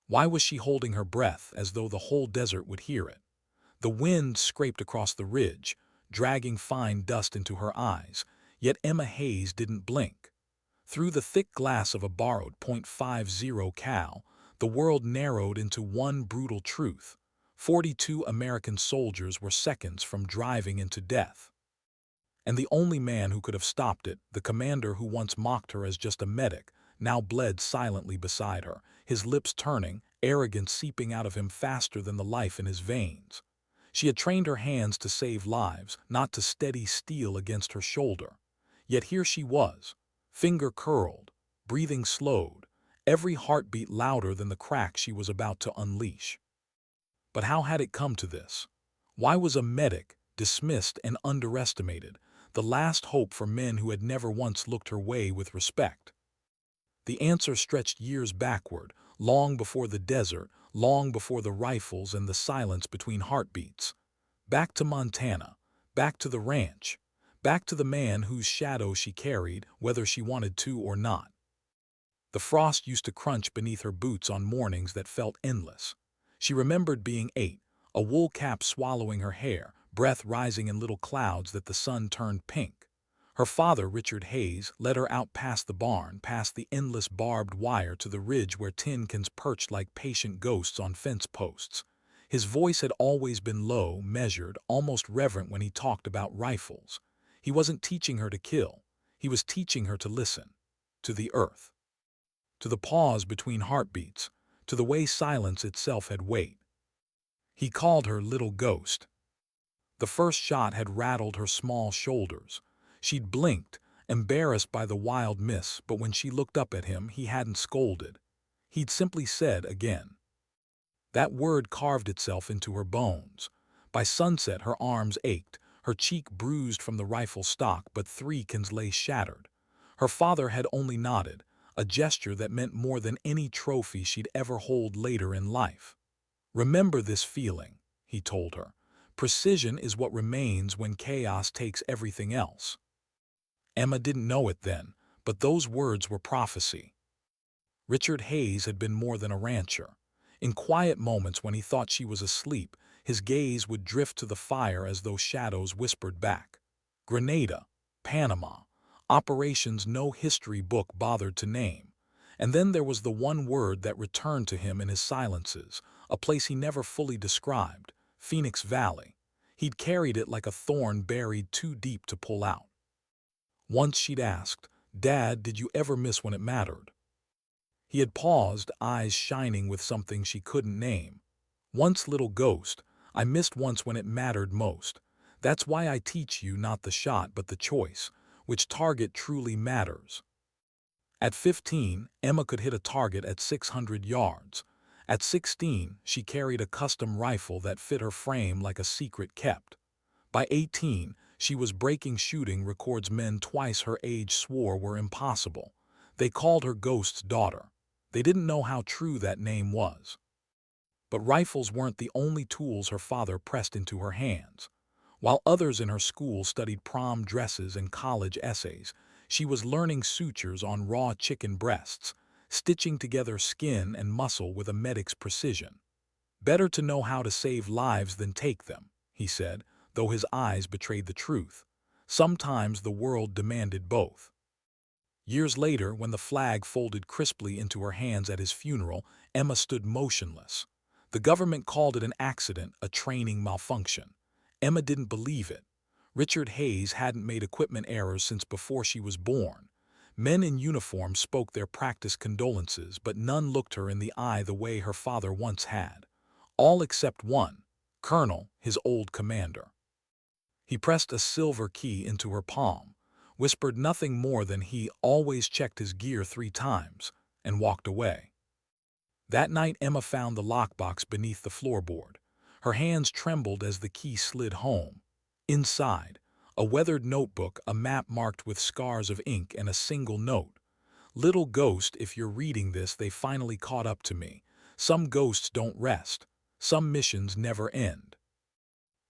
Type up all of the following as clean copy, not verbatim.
Why was she holding her breath as though the whole desert would hear it? The wind scraped across the ridge, dragging fine dust into her eyes, yet Emma Hayes didn't blink. Through the thick glass of a borrowed .50 cal, the world narrowed into one brutal truth. 42 American soldiers were seconds from driving into death. And the only man who could have stopped it, the commander who once mocked her as just a medic, now bled silently beside her, his lips turning, arrogance seeping out of him faster than the life in his veins. She had trained her hands to save lives, not to steady steel against her shoulder. Yet here she was, finger curled, breathing slowed, every heartbeat louder than the crack she was about to unleash. But how had it come to this? Why was a medic, dismissed and underestimated, the last hope for men who had never once looked her way with respect? The answer stretched years backward, long before the desert, long before the rifles and the silence between heartbeats. Back to Montana, back to the ranch, back to the man whose shadow she carried, whether she wanted to or not. The frost used to crunch beneath her boots on mornings that felt endless. She remembered being 8, a wool cap swallowing her hair, breath rising in little clouds that the sun turned pink. Her father, Richard Hayes, led her out past the barn, past the endless barbed wire to the ridge where tin cans perched like patient ghosts on fence posts. His voice had always been low, measured, almost reverent when he talked about rifles. He wasn't teaching her to kill. He was teaching her to listen. To the earth. To the pause between heartbeats. To the way silence itself had weight. He called her Little Ghost. The first shot had rattled her small shoulders. She'd blinked, embarrassed by the wild miss, but when she looked up at him, he hadn't scolded. He'd simply said again. That word carved itself into her bones. By sunset, her arms ached, her cheek bruised from the rifle stock, but 3 cans lay shattered. Her father had only nodded, a gesture that meant more than any trophy she'd ever hold later in life. Remember this feeling, he told her. Precision is what remains when chaos takes everything else. Emma didn't know it then, but those words were prophecy. Richard Hayes had been more than a rancher. In quiet moments when he thought she was asleep, his gaze would drift to the fire as though shadows whispered back. Grenada, Panama, operations no history book bothered to name. And then there was the one word that returned to him in his silences, a place he never fully described, Phoenix Valley. He'd carried it like a thorn buried too deep to pull out. Once she'd asked, "Dad, did you ever miss when it mattered?" He had paused, eyes shining with something she couldn't name. "Once, little ghost, I missed once when it mattered most. That's why I teach you not the shot but the choice, which target truly matters." At 15, Emma could hit a target at 600 yards. At 16, she carried a custom rifle that fit her frame like a secret kept. By 18, she was breaking shooting records men twice her age swore were impossible. They called her Ghost's daughter. They didn't know how true that name was. But rifles weren't the only tools her father pressed into her hands. While others in her school studied prom dresses and college essays, she was learning sutures on raw chicken breasts, stitching together skin and muscle with a medic's precision. "Better to know how to save lives than take them," he said, though his eyes betrayed the truth. Sometimes the world demanded both. Years later, when the flag folded crisply into her hands at his funeral, Emma stood motionless. The government called it an accident, a training malfunction. Emma didn't believe it. Richard Hayes hadn't made equipment errors since before she was born. Men in uniform spoke their practice condolences, but none looked her in the eye the way her father once had. All except one, Colonel, his old commander. He pressed a silver key into her palm, whispered nothing more than he always checked his gear 3 times, and walked away. That night Emma found the lockbox beneath the floorboard. Her hands trembled as the key slid home. Inside, a weathered notebook, a map marked with scars of ink, and a single note. "Little ghost, if you're reading this, they finally caught up to me. Some ghosts don't rest. Some missions never end."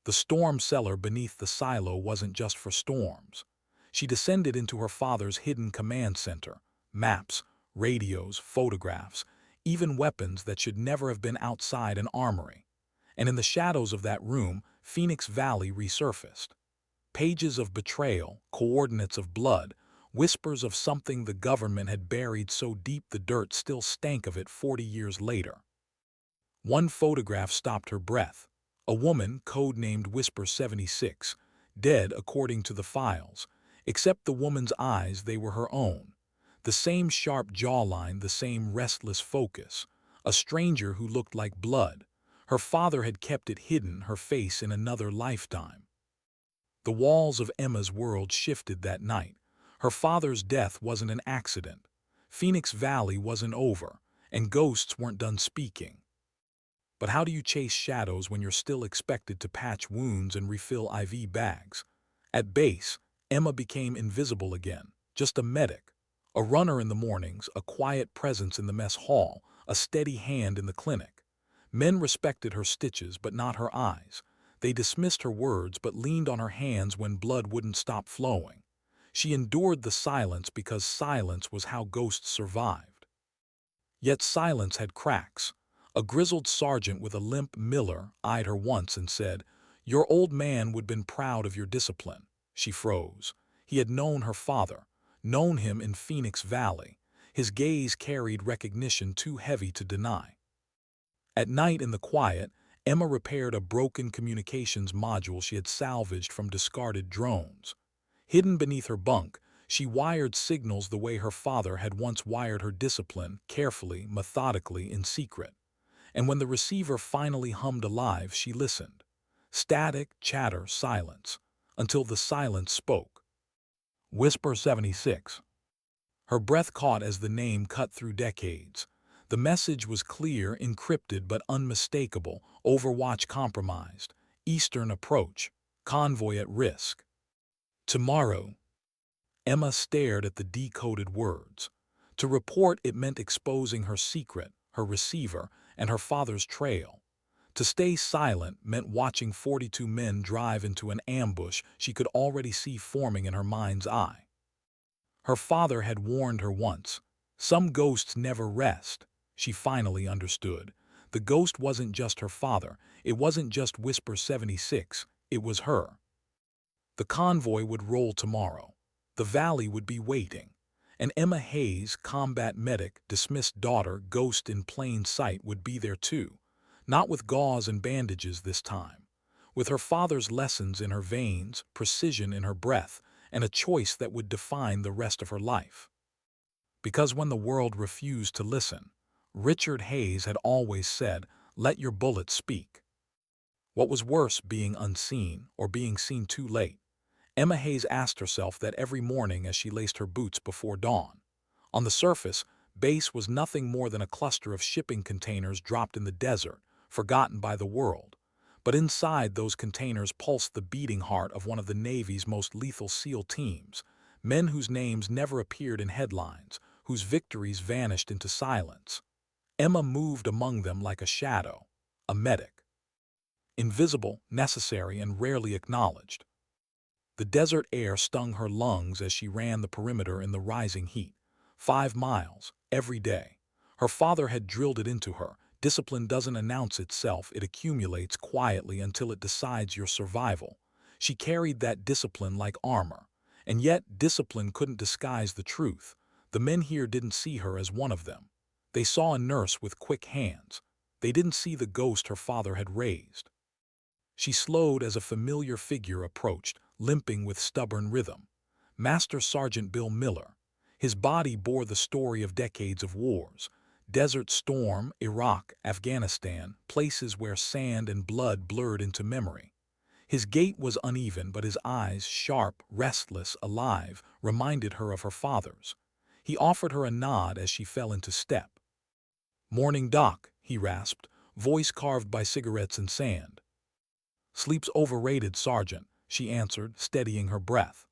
The storm cellar beneath the silo wasn't just for storms. She descended into her father's hidden command center. Maps, radios, photographs. even weapons that should never have been outside an armory. And in the shadows of that room, Phoenix Valley resurfaced. Pages of betrayal, coordinates of blood, whispers of something the government had buried so deep the dirt still stank of it 40 years later. One photograph stopped her breath. A woman, codenamed Whisper 76, dead according to the files. Except the woman's eyes, they were her own. The same sharp jawline, the same restless focus. A stranger who looked like blood. Her father had kept it hidden, her face in another lifetime. The walls of Emma's world shifted that night. Her father's death wasn't an accident. Phoenix Valley wasn't over, and ghosts weren't done speaking. But how do you chase shadows when you're still expected to patch wounds and refill IV bags? At base, Emma became invisible again, just a medic. A runner in the mornings, a quiet presence in the mess hall, a steady hand in the clinic. Men respected her stitches, but not her eyes. They dismissed her words, but leaned on her hands when blood wouldn't stop flowing. She endured the silence because silence was how ghosts survived. Yet silence had cracks. A grizzled sergeant with a limp Miller eyed her once and said, "Your old man would have been proud of your discipline." She froze. He had known her father, known him in Phoenix Valley. His gaze carried recognition too heavy to deny. At night in the quiet, Emma repaired a broken communications module she had salvaged from discarded drones. Hidden beneath her bunk, she wired signals the way her father had once wired her discipline, carefully, methodically, in secret. And when the receiver finally hummed alive, she listened. Static, chatter, silence, until the silence spoke. Whisper 76. Her breath caught as the name cut through decades. The message was clear, encrypted but unmistakable. Overwatch compromised. Eastern approach. Convoy at risk. Tomorrow. Emma stared at the decoded words. To report, it meant exposing her secret, her receiver, and her father's trail. To stay silent meant watching 42 men drive into an ambush she could already see forming in her mind's eye. Her father had warned her once. Some ghosts never rest. She finally understood. The ghost wasn't just her father. It wasn't just Whisper 76. It was her. The convoy would roll tomorrow. The valley would be waiting. And Emma Hayes, combat medic, dismissed daughter, ghost in plain sight, would be there too. Not with gauze and bandages this time. With her father's lessons in her veins, precision in her breath, and a choice that would define the rest of her life. Because when the world refused to listen, Richard Hayes had always said, "Let your bullets speak." What was worse, being unseen or being seen too late? Emma Hayes asked herself that every morning as she laced her boots before dawn. On the surface, base was nothing more than a cluster of shipping containers dropped in the desert, forgotten by the world. But inside those containers pulsed the beating heart of one of the Navy's most lethal SEAL teams, men whose names never appeared in headlines, whose victories vanished into silence. Emma moved among them like a shadow, a medic. Invisible, necessary, and rarely acknowledged. The desert air stung her lungs as she ran the perimeter in the rising heat. 5 miles, every day. Her father had drilled it into her. Discipline doesn't announce itself, it accumulates quietly until it decides your survival. She carried that discipline like armor. And yet, discipline couldn't disguise the truth. The men here didn't see her as one of them. They saw a nurse with quick hands. They didn't see the ghost her father had raised. She slowed as a familiar figure approached, limping with stubborn rhythm. Master Sergeant Bill Miller. His body bore the story of decades of wars. Desert Storm, Iraq, Afghanistan, places where sand and blood blurred into memory. His gait was uneven, but his eyes, sharp, restless, alive, reminded her of her father's. He offered her a nod as she fell into step. "Morning, Doc," he rasped, voice carved by cigarettes and sand. "Sleep's overrated, Sergeant," she answered, steadying her breath.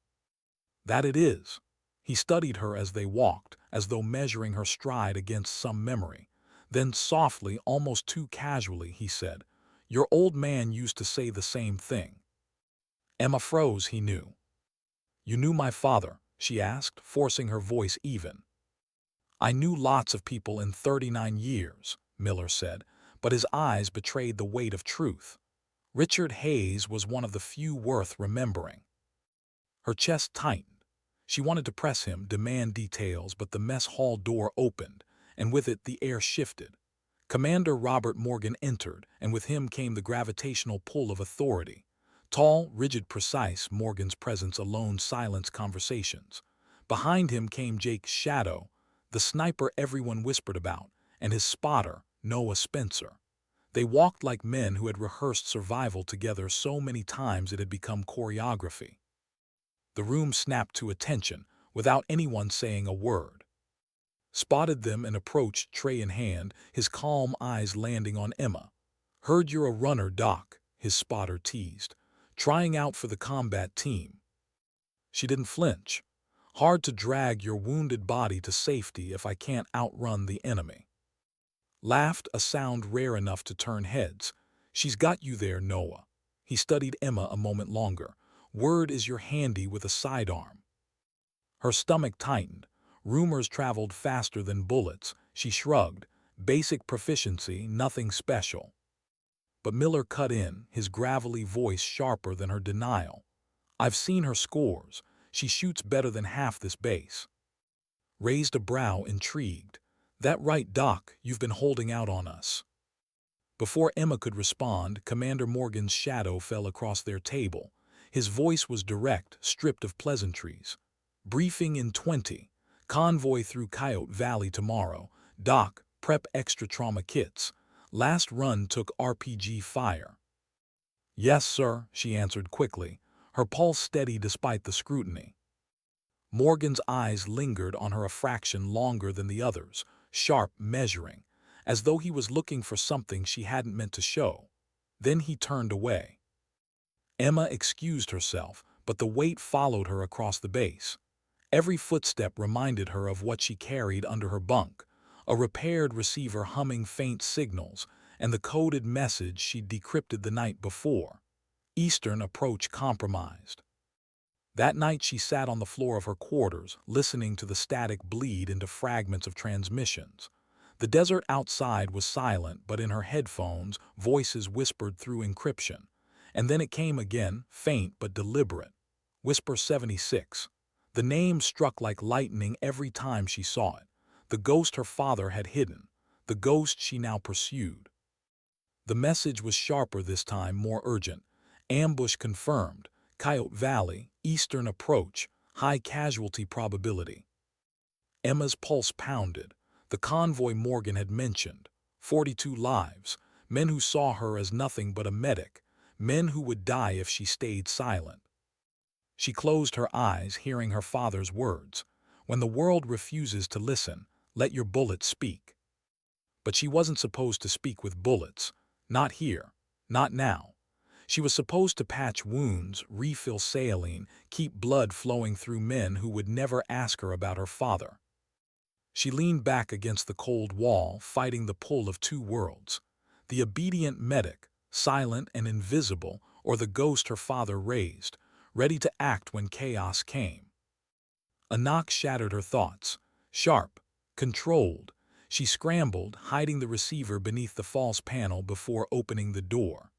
"That it is." He studied her as they walked, as though measuring her stride against some memory. Then softly, almost too casually, he said, "Your old man used to say the same thing." Emma froze, he knew. "You knew my father?" she asked, forcing her voice even. I knew lots of people in 39 years, Miller said, but his eyes betrayed the weight of truth. Richard Hayes was one of the few worth remembering. Her chest tightened. She wanted to press him, demand details, but the mess hall door opened, and with it the air shifted. Commander Robert Morgan entered, and with him came the gravitational pull of authority. Tall, rigid, precise, Morgan's presence alone silenced conversations. Behind him came Jake's shadow, the sniper everyone whispered about, and his spotter, Noah Spencer. They walked like men who had rehearsed survival together so many times it had become choreography. The room snapped to attention, without anyone saying a word. Spotted them and approached, tray in hand, his calm eyes landing on Emma. "Heard you're a runner, Doc," his spotter teased. "Trying out for the combat team." She didn't flinch. "Hard to drag your wounded body to safety if I can't outrun the enemy." Laughed, a sound rare enough to turn heads. "She's got you there, Noah." He studied Emma a moment longer. "Word is you're handy with a sidearm." Her stomach tightened. Rumors traveled faster than bullets. She shrugged. "Basic proficiency, nothing special." But Miller cut in, his gravelly voice sharper than her denial. "I've seen her scores. She shoots better than half this base." Raised a brow, intrigued. "That right, Doc? You've been holding out on us." Before Emma could respond, Commander Morgan's shadow fell across their table. His voice was direct, stripped of pleasantries. "Briefing in 20. Convoy through Coyote Valley tomorrow. Doc, prep extra trauma kits. Last run took RPG fire." "Yes, sir," she answered quickly, her pulse steady despite the scrutiny. Morgan's eyes lingered on her a fraction longer than the others, sharp, measuring, as though he was looking for something she hadn't meant to show. Then he turned away. Emma excused herself, but the weight followed her across the base. Every footstep reminded her of what she carried under her bunk, a repaired receiver humming faint signals, and the coded message she'd decrypted the night before. Eastern approach compromised. That night she sat on the floor of her quarters, listening to the static bleed into fragments of transmissions. The desert outside was silent, but in her headphones, voices whispered through encryption. And then it came again, faint but deliberate. Whisper 76. The name struck like lightning every time she saw it. The ghost her father had hidden. The ghost she now pursued. The message was sharper this time, more urgent. Ambush confirmed. Coyote Valley, eastern approach, high casualty probability. Emma's pulse pounded. The convoy Morgan had mentioned. 42 lives. Men who saw her as nothing but a medic. Men who would die if she stayed silent. She closed her eyes, hearing her father's words. "When the world refuses to listen, let your bullets speak." But she wasn't supposed to speak with bullets. Not here. Not now. She was supposed to patch wounds, refill saline, keep blood flowing through men who would never ask her about her father. She leaned back against the cold wall, fighting the pull of two worlds. The obedient medic, silent and invisible, or the ghost her father raised, ready to act when chaos came. A knock shattered her thoughts. Sharp, controlled. She scrambled, hiding the receiver beneath the false panel before opening the door.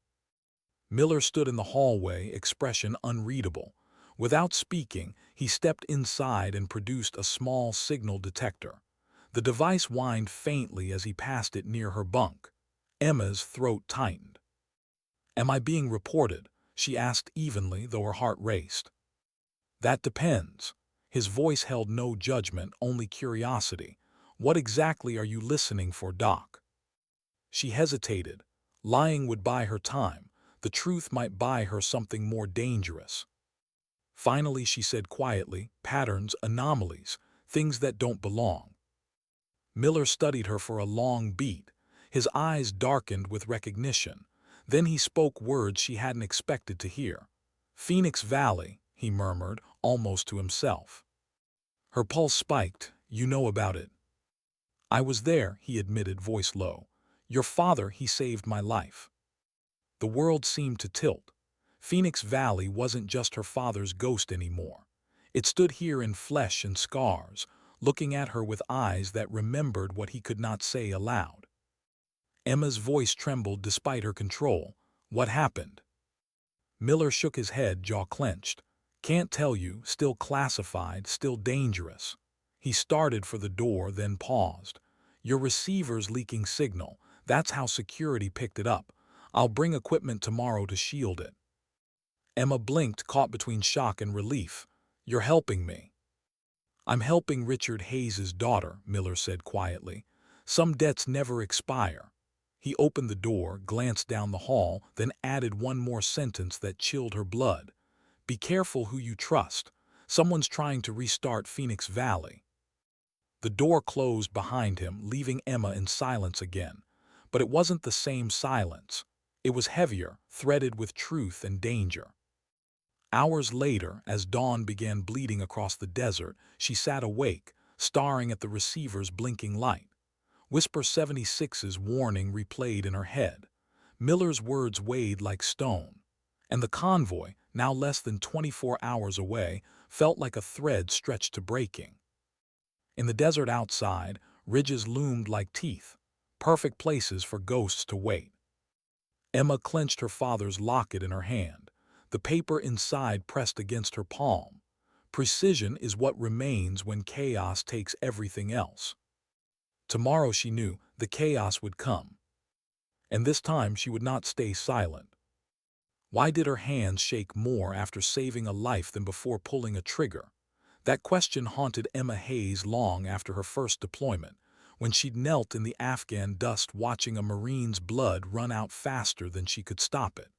Miller stood in the hallway, expression unreadable. Without speaking, he stepped inside and produced a small signal detector. The device whined faintly as he passed it near her bunk. Emma's throat tightened. "Am I being reported?" she asked evenly, though her heart raced. "That depends." His voice held no judgment, only curiosity. "What exactly are you listening for, Doc?" She hesitated. Lying would buy her time. The truth might buy her something more dangerous. Finally, she said quietly, "Patterns, anomalies, things that don't belong." Miller studied her for a long beat. His eyes darkened with recognition. Then he spoke words she hadn't expected to hear. "Phoenix Valley," he murmured, almost to himself. Her pulse spiked. "You know about it." "I was there," he admitted, voice low. "Your father, he saved my life." The world seemed to tilt. Phoenix Valley wasn't just her father's ghost anymore. It stood here in flesh and scars, looking at her with eyes that remembered what he could not say aloud. Emma's voice trembled despite her control. "What happened?" Miller shook his head, jaw clenched. "Can't tell you, still classified, still dangerous." He started for the door, then paused. "Your receiver's leaking signal. That's how security picked it up. I'll bring equipment tomorrow to shield it." Emma blinked, caught between shock and relief. "You're helping me." "I'm helping Richard Hayes's daughter," Miller said quietly. "Some debts never expire." He opened the door, glanced down the hall, then added one more sentence that chilled her blood. "Be careful who you trust. Someone's trying to restart Phoenix Valley." The door closed behind him, leaving Emma in silence again. But it wasn't the same silence. It was heavier, threaded with truth and danger. Hours later, as dawn began bleeding across the desert, she sat awake, staring at the receiver's blinking light. Whisper 76's warning replayed in her head. Miller's words weighed like stone. And the convoy, now less than 24 hours away, felt like a thread stretched to breaking. In the desert outside, ridges loomed like teeth, perfect places for ghosts to wait. Emma clenched her father's locket in her hand, the paper inside pressed against her palm. Precision is what remains when chaos takes everything else. Tomorrow, she knew, the chaos would come. And this time she would not stay silent. Why did her hands shake more after saving a life than before pulling a trigger? That question haunted Emma Hayes long after her first deployment, when she'd knelt in the Afghan dust watching a Marine's blood run out faster than she could stop it.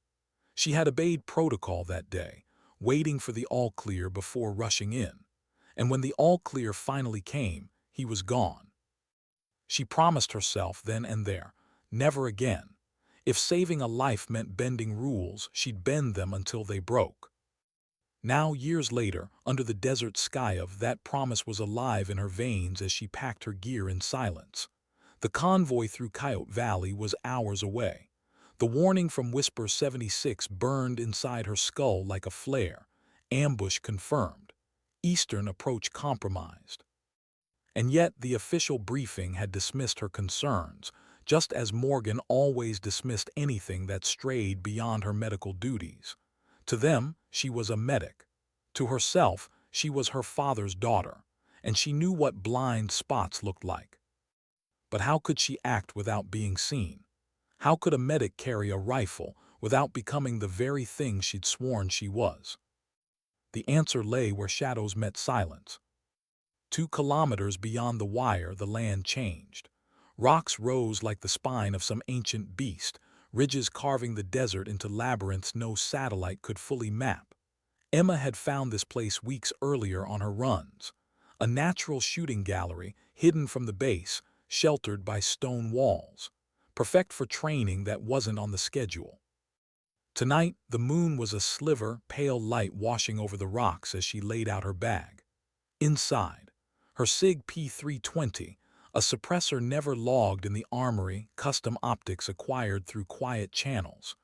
She had obeyed protocol that day, waiting for the all-clear before rushing in. And when the all-clear finally came, he was gone. She promised herself then and there, never again. If saving a life meant bending rules, she'd bend them until they broke. Now, years later, under the desert sky, that promise was alive in her veins as she packed her gear in silence. The convoy through Coyote Valley was hours away. The warning from Whisper 76 burned inside her skull like a flare. Ambush confirmed. Eastern approach compromised. And yet the official briefing had dismissed her concerns, just as Morgan always dismissed anything that strayed beyond her medical duties. To them, she was a medic. To herself, she was her father's daughter, and she knew what blind spots looked like. But how could she act without being seen? How could a medic carry a rifle without becoming the very thing she'd sworn she was? The answer lay where shadows met silence. 2 kilometers beyond the wire, the land changed. Rocks rose like the spine of some ancient beast, ridges carving the desert into labyrinths no satellite could fully map. Emma had found this place weeks earlier on her runs. A natural shooting gallery, hidden from the base, sheltered by stone walls. Perfect for training that wasn't on the schedule. Tonight, the moon was a sliver, pale light washing over the rocks as she laid out her bag. Inside, her SIG P320, a suppressor never logged in the armory, custom optics acquired through quiet channels.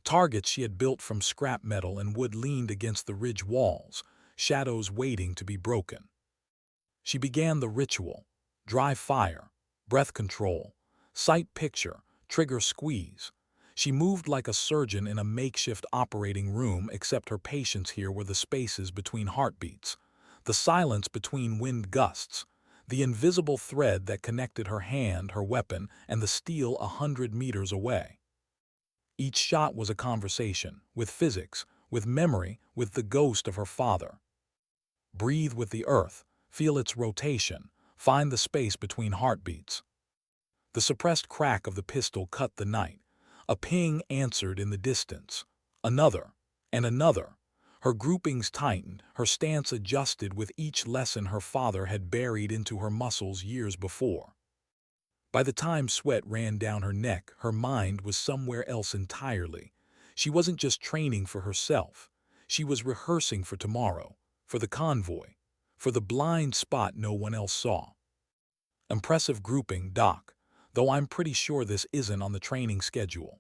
Targets she had built from scrap metal and wood leaned against the ridge walls, shadows waiting to be broken. She began the ritual: dry fire, breath control, sight picture, trigger squeeze. She moved like a surgeon in a makeshift operating room, except her patients here were the spaces between heartbeats, the silence between wind gusts, the invisible thread that connected her hand, her weapon, and the steel 100 meters away. Each shot was a conversation, with physics, with memory, with the ghost of her father. Breathe with the earth, feel its rotation, find the space between heartbeats. The suppressed crack of the pistol cut the night. A ping answered in the distance. Another, and another. Her groupings tightened, her stance adjusted with each lesson her father had buried into her muscles years before. By the time sweat ran down her neck, her mind was somewhere else entirely. She wasn't just training for herself. She was rehearsing for tomorrow, for the convoy, for the blind spot no one else saw. Impressive grouping, Doc, though I'm pretty sure this isn't on the training schedule.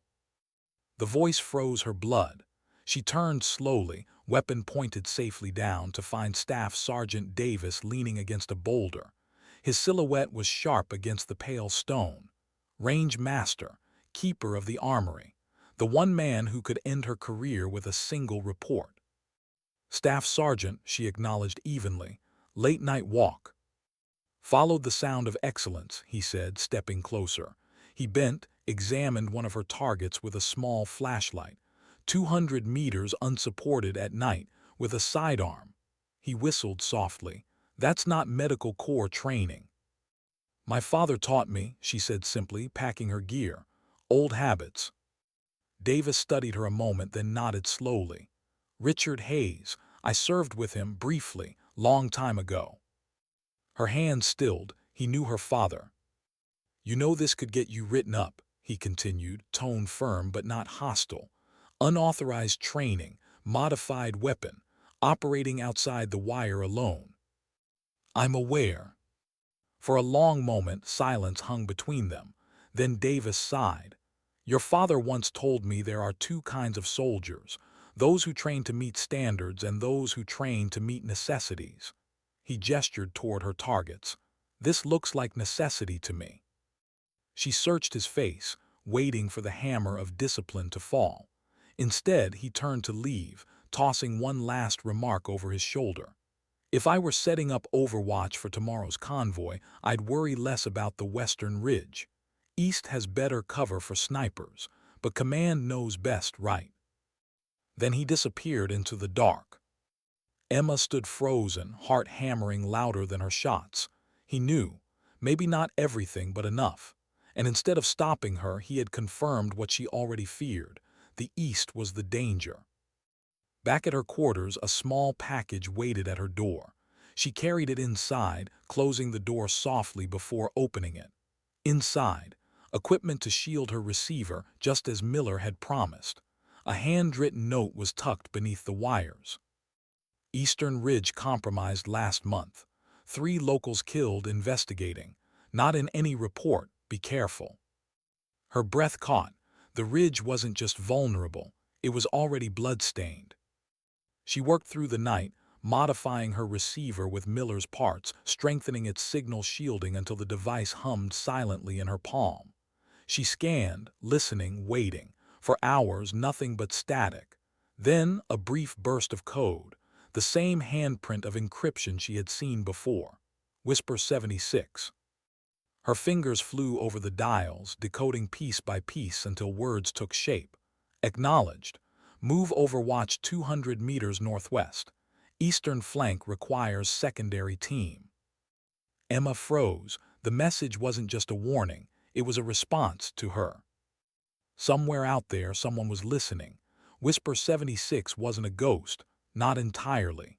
The voice froze her blood. She turned slowly, weapon pointed safely down, to find Staff Sergeant Davis leaning against a boulder, His silhouette was sharp against the pale stone. Range master, keeper of the armory, the one man who could end her career with a single report. Staff sergeant, she acknowledged evenly. Late night walk. Followed the sound of excellence, he said, stepping closer. He bent, examined one of her targets with a small flashlight. 200 meters unsupported at night, with a sidearm. He whistled softly. That's not medical corps training. My father taught me, she said simply, packing her gear. Old habits. Davis studied her a moment, then nodded slowly. Richard Hayes. I served with him briefly, long time ago. Her hand stilled. He knew her father. You know this could get you written up, he continued, tone firm but not hostile. Unauthorized training, modified weapon, operating outside the wire alone. I'm aware. For a long moment, silence hung between them. Then Davis sighed. Your father once told me there are two kinds of soldiers, those who train to meet standards and those who train to meet necessities. He gestured toward her targets. This looks like necessity to me. She searched his face, waiting for the hammer of discipline to fall. Instead, he turned to leave, tossing one last remark over his shoulder. If I were setting up overwatch for tomorrow's convoy, I'd worry less about the western ridge. East has better cover for snipers, but command knows best, right? Then he disappeared into the dark. Emma stood frozen, heart hammering louder than her shots. He knew, maybe not everything, but enough. And instead of stopping her, he had confirmed what she already feared. The East was the danger. Back at her quarters, a small package waited at her door. She carried it inside, closing the door softly before opening it. Inside, equipment to shield her receiver, just as Miller had promised. A handwritten note was tucked beneath the wires. Eastern Ridge compromised last month. 3 locals killed investigating. Not in any report, be careful. Her breath caught. The ridge wasn't just vulnerable, it was already blood-stained. She worked through the night, modifying her receiver with Miller's parts, strengthening its signal shielding until the device hummed silently in her palm. She scanned, listening, waiting. For hours, nothing but static. Then, a brief burst of code. The same handprint of encryption she had seen before. Whisper 76. Her fingers flew over the dials, decoding piece by piece until words took shape. Acknowledged. Move overwatch 200 meters northwest. Eastern flank requires secondary team. Emma froze. The message wasn't just a warning, it was a response to her. Somewhere out there, someone was listening. Whisper 76 wasn't a ghost, not entirely.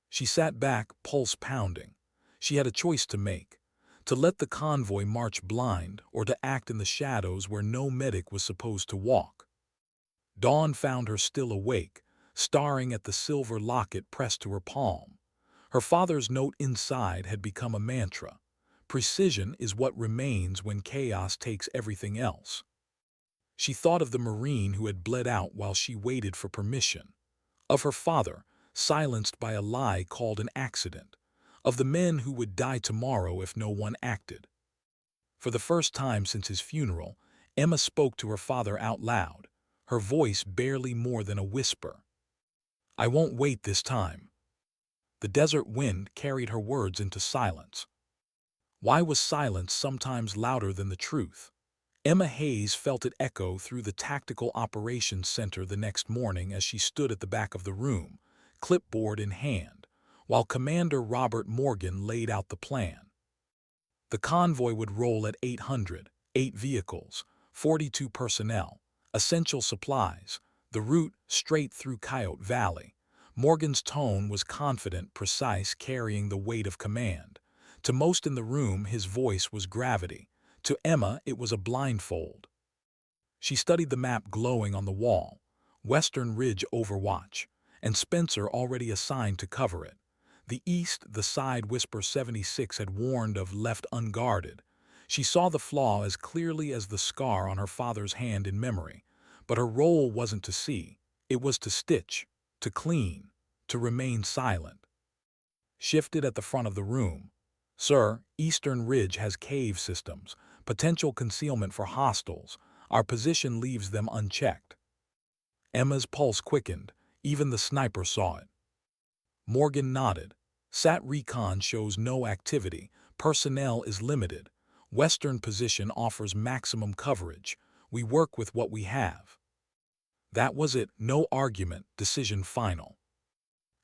She sat back, pulse pounding. She had a choice to make. To let the convoy march blind or to act in the shadows where no medic was supposed to walk. Dawn found her still awake, staring at the silver locket pressed to her palm. Her father's note inside had become a mantra. Precision is what remains when chaos takes everything else. She thought of the Marine who had bled out while she waited for permission. Of her father, silenced by a lie called an accident. Of the men who would die tomorrow if no one acted. For the first time since his funeral, Emma spoke to her father out loud, her voice barely more than a whisper. I won't wait this time. The desert wind carried her words into silence. Why was silence sometimes louder than the truth? Emma Hayes felt it echo through the Tactical Operations Center the next morning as she stood at the back of the room, clipboard in hand, while Commander Robert Morgan laid out the plan. The convoy would roll at 800, 8 vehicles, 42 personnel, essential supplies, the route straight through Coyote Valley. Morgan's tone was confident, precise, carrying the weight of command. To most in the room, his voice was gravity. To Emma, it was a blindfold. She studied the map glowing on the wall, Western Ridge Overwatch, and Spencer already assigned to cover it. The east, the side Whisper 76 had warned of, left unguarded. She saw the flaw as clearly as the scar on her father's hand in memory. But her role wasn't to see. It was to stitch, to clean, to remain silent. Shifted at the front of the room. Sir, Eastern Ridge has cave systems, potential concealment for hostiles. Our position leaves them unchecked. Emma's pulse quickened. Even the sniper saw it. Morgan nodded. Sat recon shows no activity. Personnel is limited. Western position offers maximum coverage. We work with what we have. That was it. No argument. Decision final.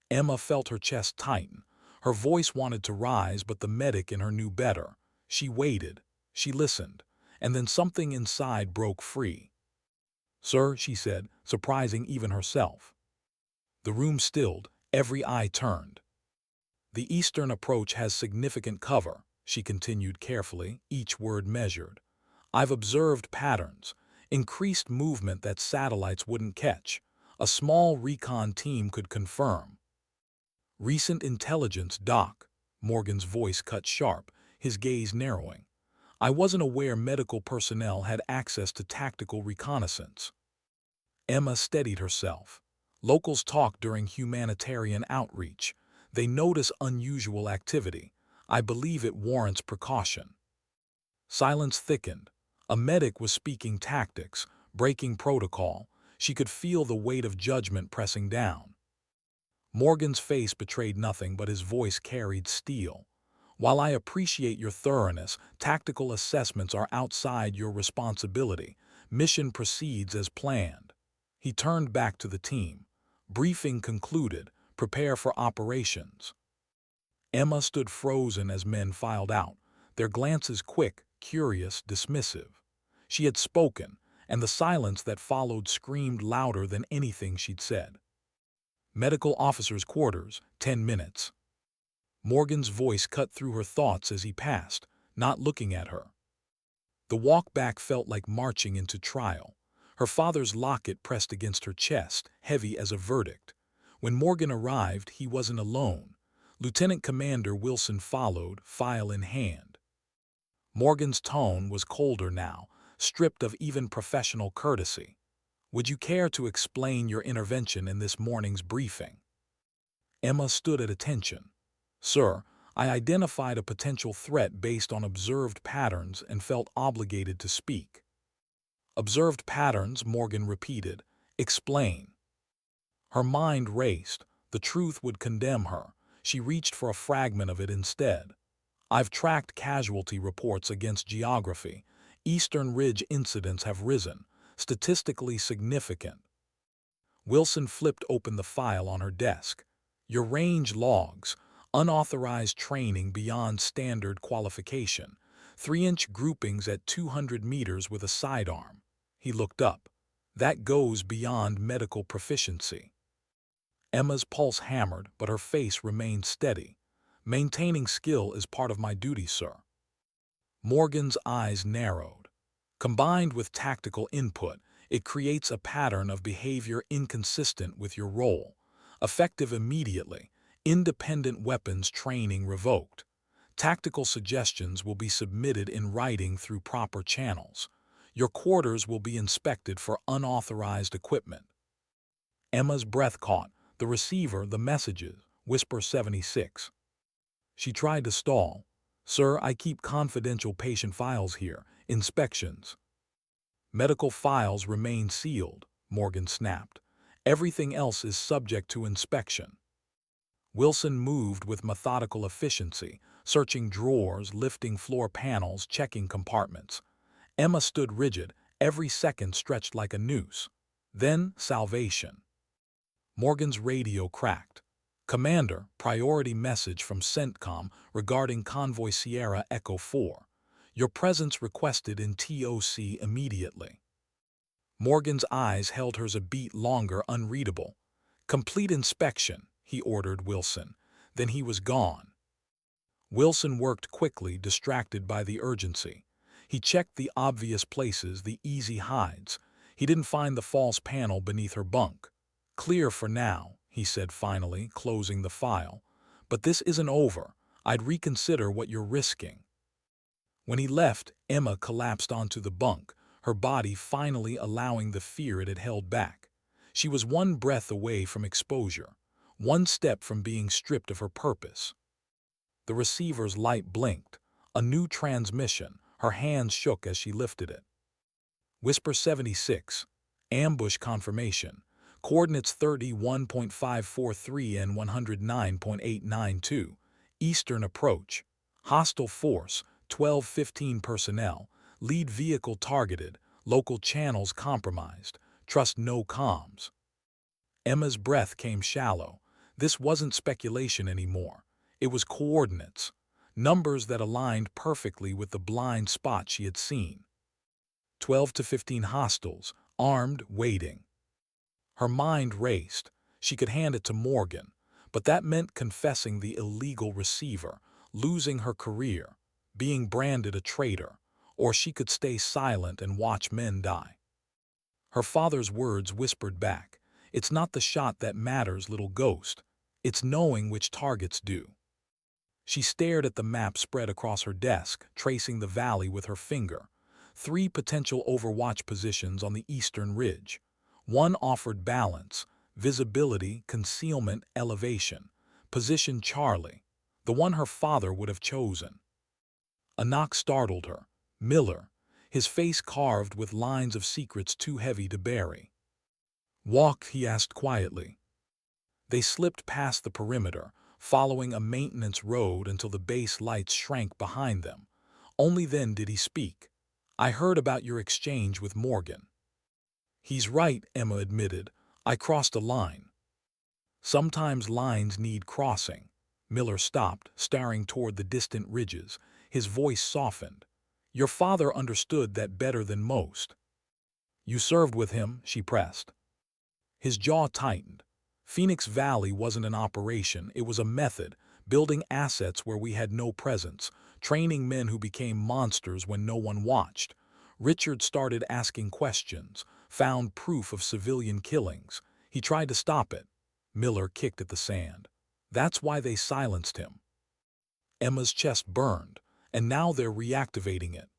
Emma felt her chest tighten. Her voice wanted to rise, but the medic in her knew better. She waited. She listened. And then something inside broke free. "Sir," she said, surprising even herself. The room stilled. Every eye turned. "The eastern approach has significant cover," she continued carefully, each word measured. "I've observed patterns, increased movement that satellites wouldn't catch. A small recon team could confirm." "Recent intelligence, Doc." Morgan's voice cut sharp, his gaze narrowing. "I wasn't aware medical personnel had access to tactical reconnaissance." Emma steadied herself. "Locals talk during humanitarian outreach. They notice unusual activity. I believe it warrants precaution." Silence thickened. A medic was speaking tactics, breaking protocol. She could feel the weight of judgment pressing down. Morgan's face betrayed nothing, but his voice carried steel. "While I appreciate your thoroughness, tactical assessments are outside your responsibility. Mission proceeds as planned." He turned back to the team. "Briefing concluded. Prepare for operations." Emma stood frozen as men filed out, their glances quick, curious, dismissive. She had spoken, and the silence that followed screamed louder than anything she'd said. "Medical officer's quarters, 10 minutes." Morgan's voice cut through her thoughts as he passed, not looking at her. The walk back felt like marching into trial. Her father's locket pressed against her chest, heavy as a verdict. When Morgan arrived, he wasn't alone. Lieutenant Commander Wilson followed, file in hand. Morgan's tone was colder now, stripped of even professional courtesy. "Would you care to explain your intervention in this morning's briefing?" Emma stood at attention. "Sir, I identified a potential threat based on observed patterns and felt obligated to speak." "Observed patterns," Morgan repeated. "Explain." Her mind raced. The truth would condemn her. She reached for a fragment of it instead. "I've tracked casualty reports against geography. Eastern Ridge incidents have risen, statistically significant." Wilson flipped open the file on her desk. "Your range logs, unauthorized training beyond standard qualification, 3-inch groupings at 200 meters with a sidearm." He looked up. "That goes beyond medical proficiency." Emma's pulse hammered, but her face remained steady. "Maintaining skill is part of my duty, sir." Morgan's eyes narrowed. "Combined with tactical input, it creates a pattern of behavior inconsistent with your role. Effective immediately. Independent weapons training revoked. Tactical suggestions will be submitted in writing through proper channels. Your quarters will be inspected for unauthorized equipment." Emma's breath caught. The receiver, the messages, whisper 76. She tried to stall. "Sir, I keep confidential patient files here. Inspections." "Medical files remain sealed," Morgan snapped. "Everything else is subject to inspection." Wilson moved with methodical efficiency, searching drawers, lifting floor panels, checking compartments. Emma stood rigid, every second stretched like a noose. Then, salvation. Morgan's radio cracked. "Commander, priority message from CENTCOM regarding Convoy Sierra Echo 4. Your presence requested in TOC immediately." Morgan's eyes held hers a beat longer, unreadable. "Complete inspection," he ordered Wilson. Then he was gone. Wilson worked quickly, distracted by the urgency. He checked the obvious places, the easy hides. He didn't find the false panel beneath her bunk. "Clear for now," he said finally, closing the file. "But this isn't over. I'd reconsider what you're risking." When he left, Emma collapsed onto the bunk, her body finally allowing the fear it had held back. She was one breath away from exposure, one step from being stripped of her purpose. The receiver's light blinked. A new transmission. Her hands shook as she lifted it. Whisper 76. Ambush confirmation. Coordinates 31.543 and 109.892. Eastern approach. Hostile force, 1215 personnel. Lead vehicle targeted. Local channels compromised. Trust no comms. Emma's breath came shallow. This wasn't speculation anymore. It was coordinates. Numbers that aligned perfectly with the blind spot she had seen. 12 to 15 hostiles, armed, waiting. Her mind raced. She could hand it to Morgan, but that meant confessing the illegal receiver, losing her career, being branded a traitor, or she could stay silent and watch men die. Her father's words whispered back, "It's not the shot that matters, little ghost. It's knowing which targets do." She stared at the map spread across her desk, tracing the valley with her finger. 3 potential overwatch positions on the eastern ridge. One offered balance, visibility, concealment, elevation. Position Charlie, the one her father would have chosen. A knock startled her. Miller, his face carved with lines of secrets too heavy to bury. "Walk," he asked quietly. They slipped past the perimeter, following a maintenance road until the base lights shrank behind them. Only then did he speak. "I heard about your exchange with Morgan." "He's right," Emma admitted. "I crossed a line." Sometimes lines need crossing. Miller stopped, staring toward the distant ridges. His voice softened. "Your father understood that better than most." "You served with him," she pressed. His jaw tightened. "Phoenix Valley wasn't an operation, it was a method, building assets where we had no presence, training men who became monsters when no one watched." Richard started asking questions, found proof of civilian killings. He tried to stop it. Miller kicked at the sand. "That's why they silenced him." Emma's chest burned, and now they're reactivating it.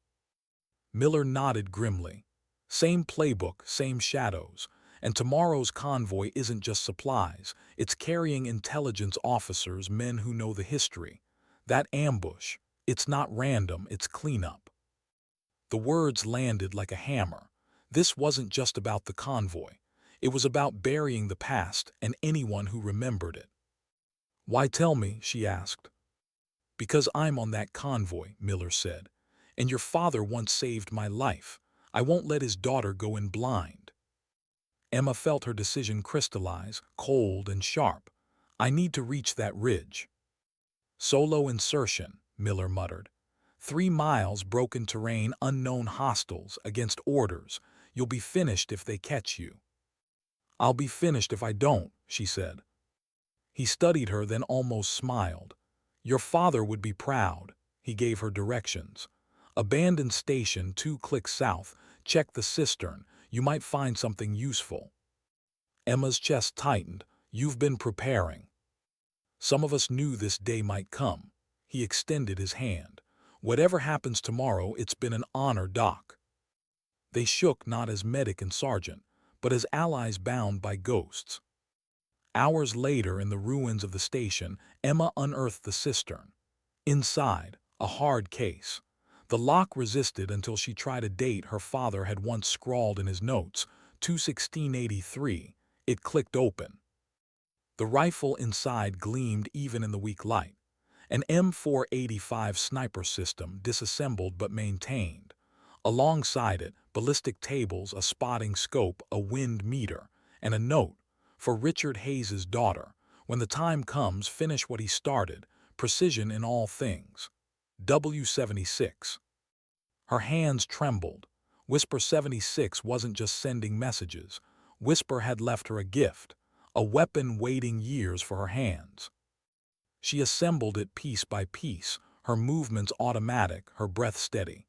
Miller nodded grimly. "Same playbook, same shadows. And tomorrow's convoy isn't just supplies, it's carrying intelligence officers, men who know the history. That ambush, it's not random, it's cleanup." The words landed like a hammer. This wasn't just about the convoy. It was about burying the past and anyone who remembered it. "Why tell me?" she asked. "Because I'm on that convoy," Miller said. "And your father once saved my life. I won't let his daughter go in blind." Emma felt her decision crystallize, cold and sharp. "I need to reach that ridge." "Solo insertion," Miller muttered. 3 miles, broken terrain, unknown hostiles, against orders. You'll be finished if they catch you." "I'll be finished if I don't," she said. He studied her, then almost smiled. "Your father would be proud." He gave her directions. "Abandoned station 2 clicks south. Check the cistern. You might find something useful." Emma's chest tightened. "You've been preparing." "Some of us knew this day might come." He extended his hand. "Whatever happens tomorrow, it's been an honor, Doc." They shook, not as medic and sergeant, but as allies bound by ghosts. Hours later, in the ruins of the station, Emma unearthed the cistern. Inside, a hard case. The lock resisted until she tried a date her father had once scrawled in his notes, 2/16/83. It clicked open. The rifle inside gleamed even in the weak light. An M485 sniper system, disassembled but maintained. Alongside it, ballistic tables, a spotting scope, a wind meter, and a note, "For Richard Hayes's daughter. When the time comes, finish what he started. Precision in all things. W76. Her hands trembled. Whisper 76 wasn't just sending messages. Whisper had left her a gift, a weapon waiting years for her hands. She assembled it piece by piece, her movements automatic, her breath steady.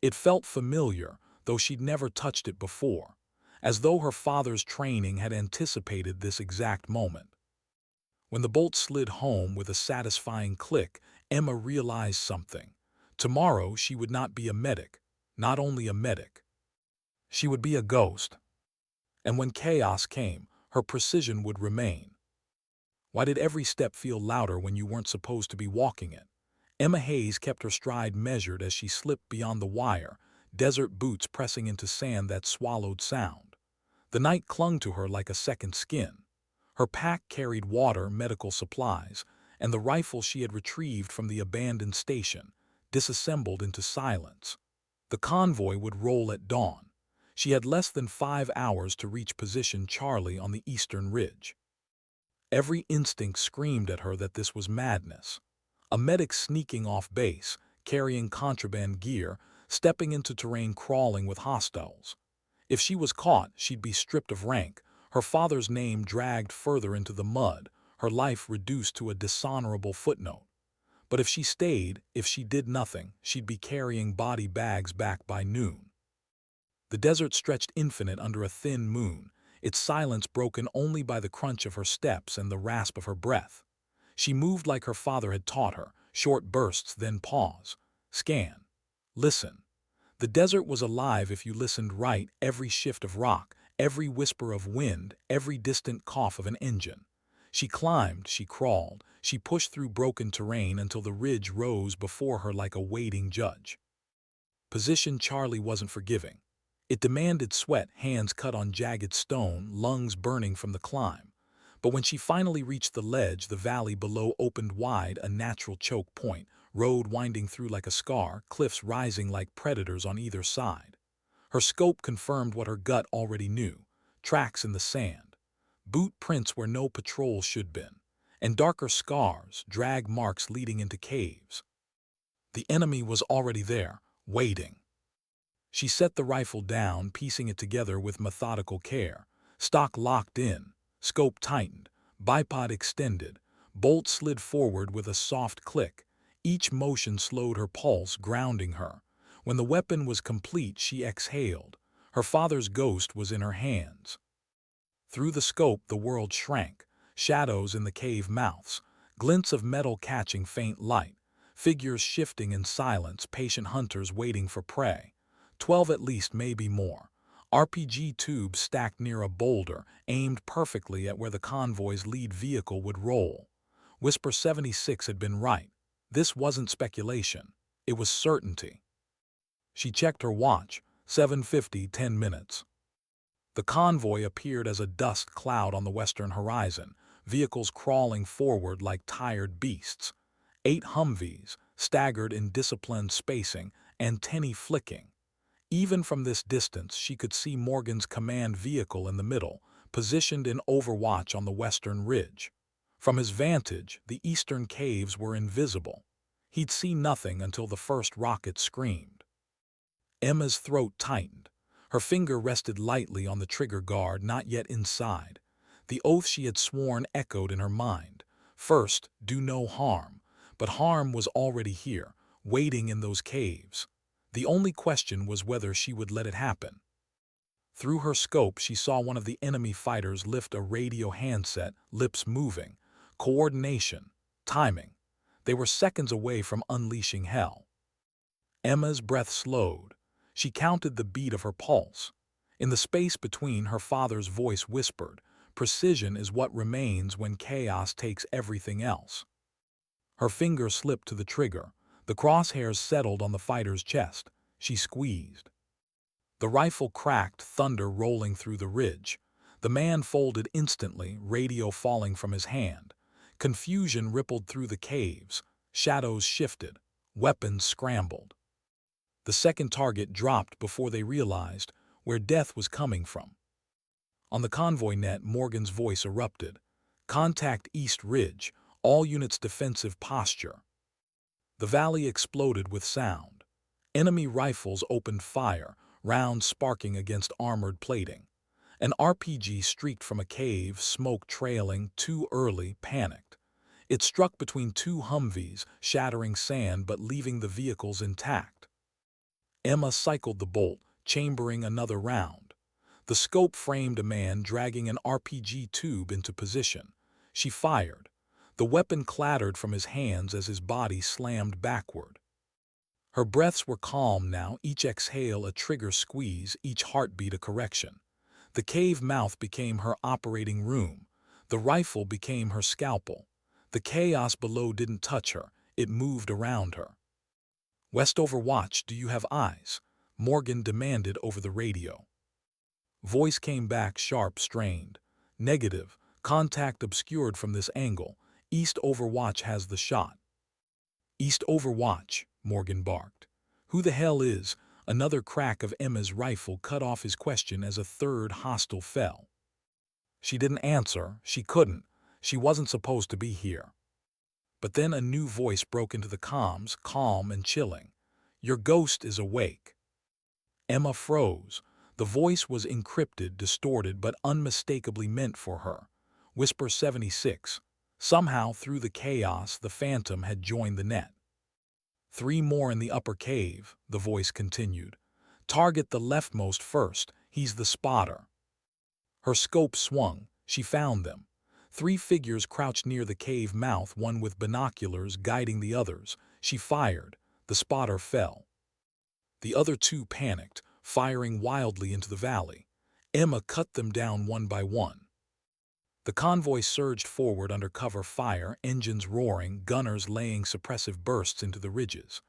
It felt familiar, though she'd never touched it before, as though her father's training had anticipated this exact moment. When the bolt slid home with a satisfying click, Emma realized something. Tomorrow she would not be a medic, not only a medic. She would be a ghost. And when chaos came, her precision would remain. Why did every step feel louder when you weren't supposed to be walking it? Emma Hayes kept her stride measured as she slipped beyond the wire, desert boots pressing into sand that swallowed sound. The night clung to her like a second skin. Her pack carried water, medical supplies, and the rifle she had retrieved from the abandoned station, disassembled into silence. The convoy would roll at dawn. She had less than 5 hours to reach position Charlie on the eastern ridge. Every instinct screamed at her that this was madness. A medic sneaking off base, carrying contraband gear, stepping into terrain crawling with hostiles. If she was caught, she'd be stripped of rank, her father's name dragged further into the mud, her life reduced to a dishonorable footnote. But if she stayed, if she did nothing, she'd be carrying body bags back by noon. The desert stretched infinite under a thin moon, its silence broken only by the crunch of her steps and the rasp of her breath. She moved like her father had taught her, short bursts, then pause. Scan. Listen. The desert was alive if you listened right, every shift of rock, every whisper of wind, every distant cough of an engine. She climbed, she crawled, she pushed through broken terrain until the ridge rose before her like a waiting judge. Position Charlie wasn't forgiving. It demanded sweat, hands cut on jagged stone, lungs burning from the climb. But when she finally reached the ledge, the valley below opened wide, a natural choke point, road winding through like a scar, cliffs rising like predators on either side. Her scope confirmed what her gut already knew: tracks in the sand, boot prints where no patrol should been, and darker scars, drag marks leading into caves. The enemy was already there, waiting. She set the rifle down, piecing it together with methodical care. Stock locked in, scope tightened, bipod extended, bolt slid forward with a soft click. Each motion slowed her pulse, grounding her. When the weapon was complete, she exhaled. Her father's ghost was in her hands. Through the scope, the world shrank. Shadows in the cave mouths, glints of metal catching faint light, figures shifting in silence, patient hunters waiting for prey. 12 at least, maybe more. RPG tubes stacked near a boulder, aimed perfectly at where the convoy's lead vehicle would roll. Whisper 76 had been right. This wasn't speculation. It was certainty. She checked her watch. 7:50, 10 minutes. The convoy appeared as a dust cloud on the western horizon, vehicles crawling forward like tired beasts. 8 Humvees, staggered in disciplined spacing, antennae flicking. Even from this distance, she could see Morgan's command vehicle in the middle, positioned in overwatch on the western ridge. From his vantage, the eastern caves were invisible. He'd see nothing until the first rocket screamed. Emma's throat tightened. Her finger rested lightly on the trigger guard, not yet inside. The oath she had sworn echoed in her mind. First, do no harm. But harm was already here, waiting in those caves. The only question was whether she would let it happen. Through her scope, she saw one of the enemy fighters lift a radio handset, lips moving. Coordination, timing. They were seconds away from unleashing hell. Emma's breath slowed. She counted the beat of her pulse. In the space between, her father's voice whispered, "Precision is what remains when chaos takes everything else." Her finger slipped to the trigger. The crosshairs settled on the fighter's chest. She squeezed. The rifle cracked, thunder rolling through the ridge. The man folded instantly, radio falling from his hand. Confusion rippled through the caves. Shadows shifted. Weapons scrambled. The second target dropped before they realized where death was coming from. On the convoy net, Morgan's voice erupted. "Contact East Ridge. All units defensive posture." The valley exploded with sound. Enemy rifles opened fire, rounds sparking against armored plating. An RPG streaked from a cave, smoke trailing, too early, panicked. It struck between 2 Humvees, shattering sand but leaving the vehicles intact. Emma cycled the bolt, chambering another round. The scope framed a man dragging an RPG tube into position. She fired. The weapon clattered from his hands as his body slammed backward. Her breaths were calm now, each exhale a trigger squeeze, each heartbeat a correction. The cave mouth became her operating room. The rifle became her scalpel. The chaos below didn't touch her. It moved around her. "Westover Watch, do you have eyes?" Morgan demanded over the radio. Voice came back sharp, strained. "Negative. Contact obscured from this angle. East Overwatch has the shot." "East Overwatch," Morgan barked. "Who the hell is—" Another crack of Emma's rifle cut off his question as a third hostile fell. She didn't answer. She couldn't. She wasn't supposed to be here. But then a new voice broke into the comms, calm and chilling. "Your ghost is awake." Emma froze. The voice was encrypted, distorted, but unmistakably meant for her. Whisper 76. Somehow, through the chaos, the phantom had joined the net. "3 more in the upper cave," the voice continued. "Target the leftmost first. He's the spotter." Her scope swung. She found them. 3 figures crouched near the cave mouth, one with binoculars guiding the others. She fired. The spotter fell. The other 2 panicked, firing wildly into the valley. Emma cut them down one by one. The convoy surged forward under cover fire, engines roaring, gunners laying suppressive bursts into the ridges.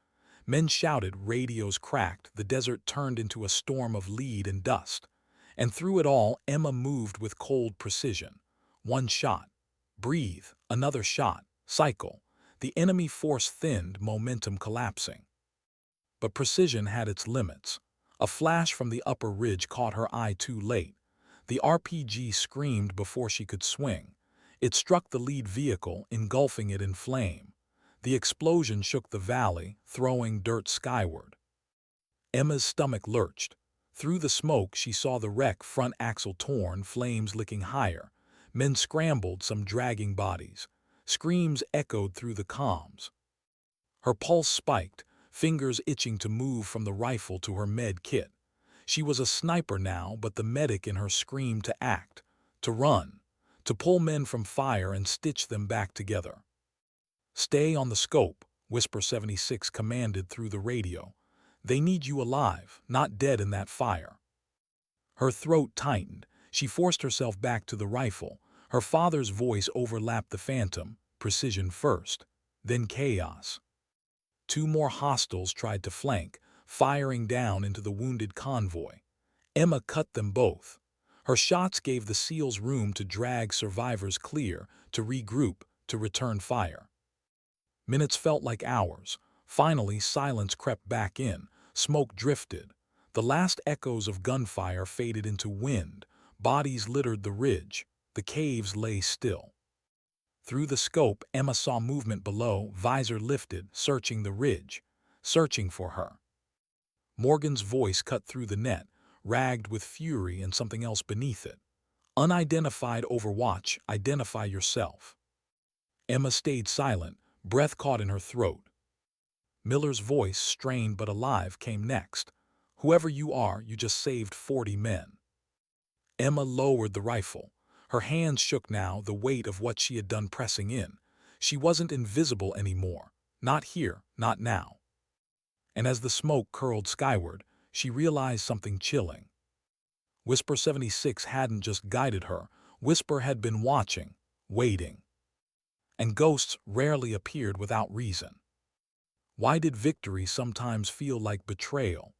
Men shouted, radios cracked, the desert turned into a storm of lead and dust. And through it all, Emma moved with cold precision. 1 shot. Breathe. Another shot. Cycle. The enemy force thinned, momentum collapsing. But precision had its limits. A flash from the upper ridge caught her eye too late. The RPG screamed before she could swing. It struck the lead vehicle, engulfing it in flame. The explosion shook the valley, throwing dirt skyward. Emma's stomach lurched. Through the smoke, she saw the wreck, front axle torn, flames licking higher. Men scrambled, some dragging bodies. Screams echoed through the comms. Her pulse spiked, fingers itching to move from the rifle to her med kit. She was a sniper now, but the medic in her screamed to act, to run, to pull men from fire and stitch them back together. "Stay on the scope," Whisper 76 commanded through the radio. "They need you alive, not dead in that fire." Her throat tightened. She forced herself back to the rifle. Her father's voice overlapped the phantom, precision first, then chaos. 2 more hostiles tried to flank, firing down into the wounded convoy. Emma cut them both. Her shots gave the SEALs room to drag survivors clear, to regroup, to return fire. Minutes felt like hours. Finally, silence crept back in. Smoke drifted. The last echoes of gunfire faded into wind. Bodies littered the ridge. The caves lay still. Through the scope, Emma saw movement below, visor lifted, searching the ridge, searching for her. Morgan's voice cut through the net, ragged with fury and something else beneath it. "Unidentified Overwatch, identify yourself." Emma stayed silent, breath caught in her throat. Miller's voice, strained but alive, came next. "Whoever you are, you just saved 40 men." Emma lowered the rifle. Her hands shook now, the weight of what she had done pressing in. She wasn't invisible anymore. Not here, not now. And as the smoke curled skyward, she realized something chilling. Whisper 76 hadn't just guided her. Whisper had been watching, waiting. And ghosts rarely appeared without reason. Why did victory sometimes feel like betrayal?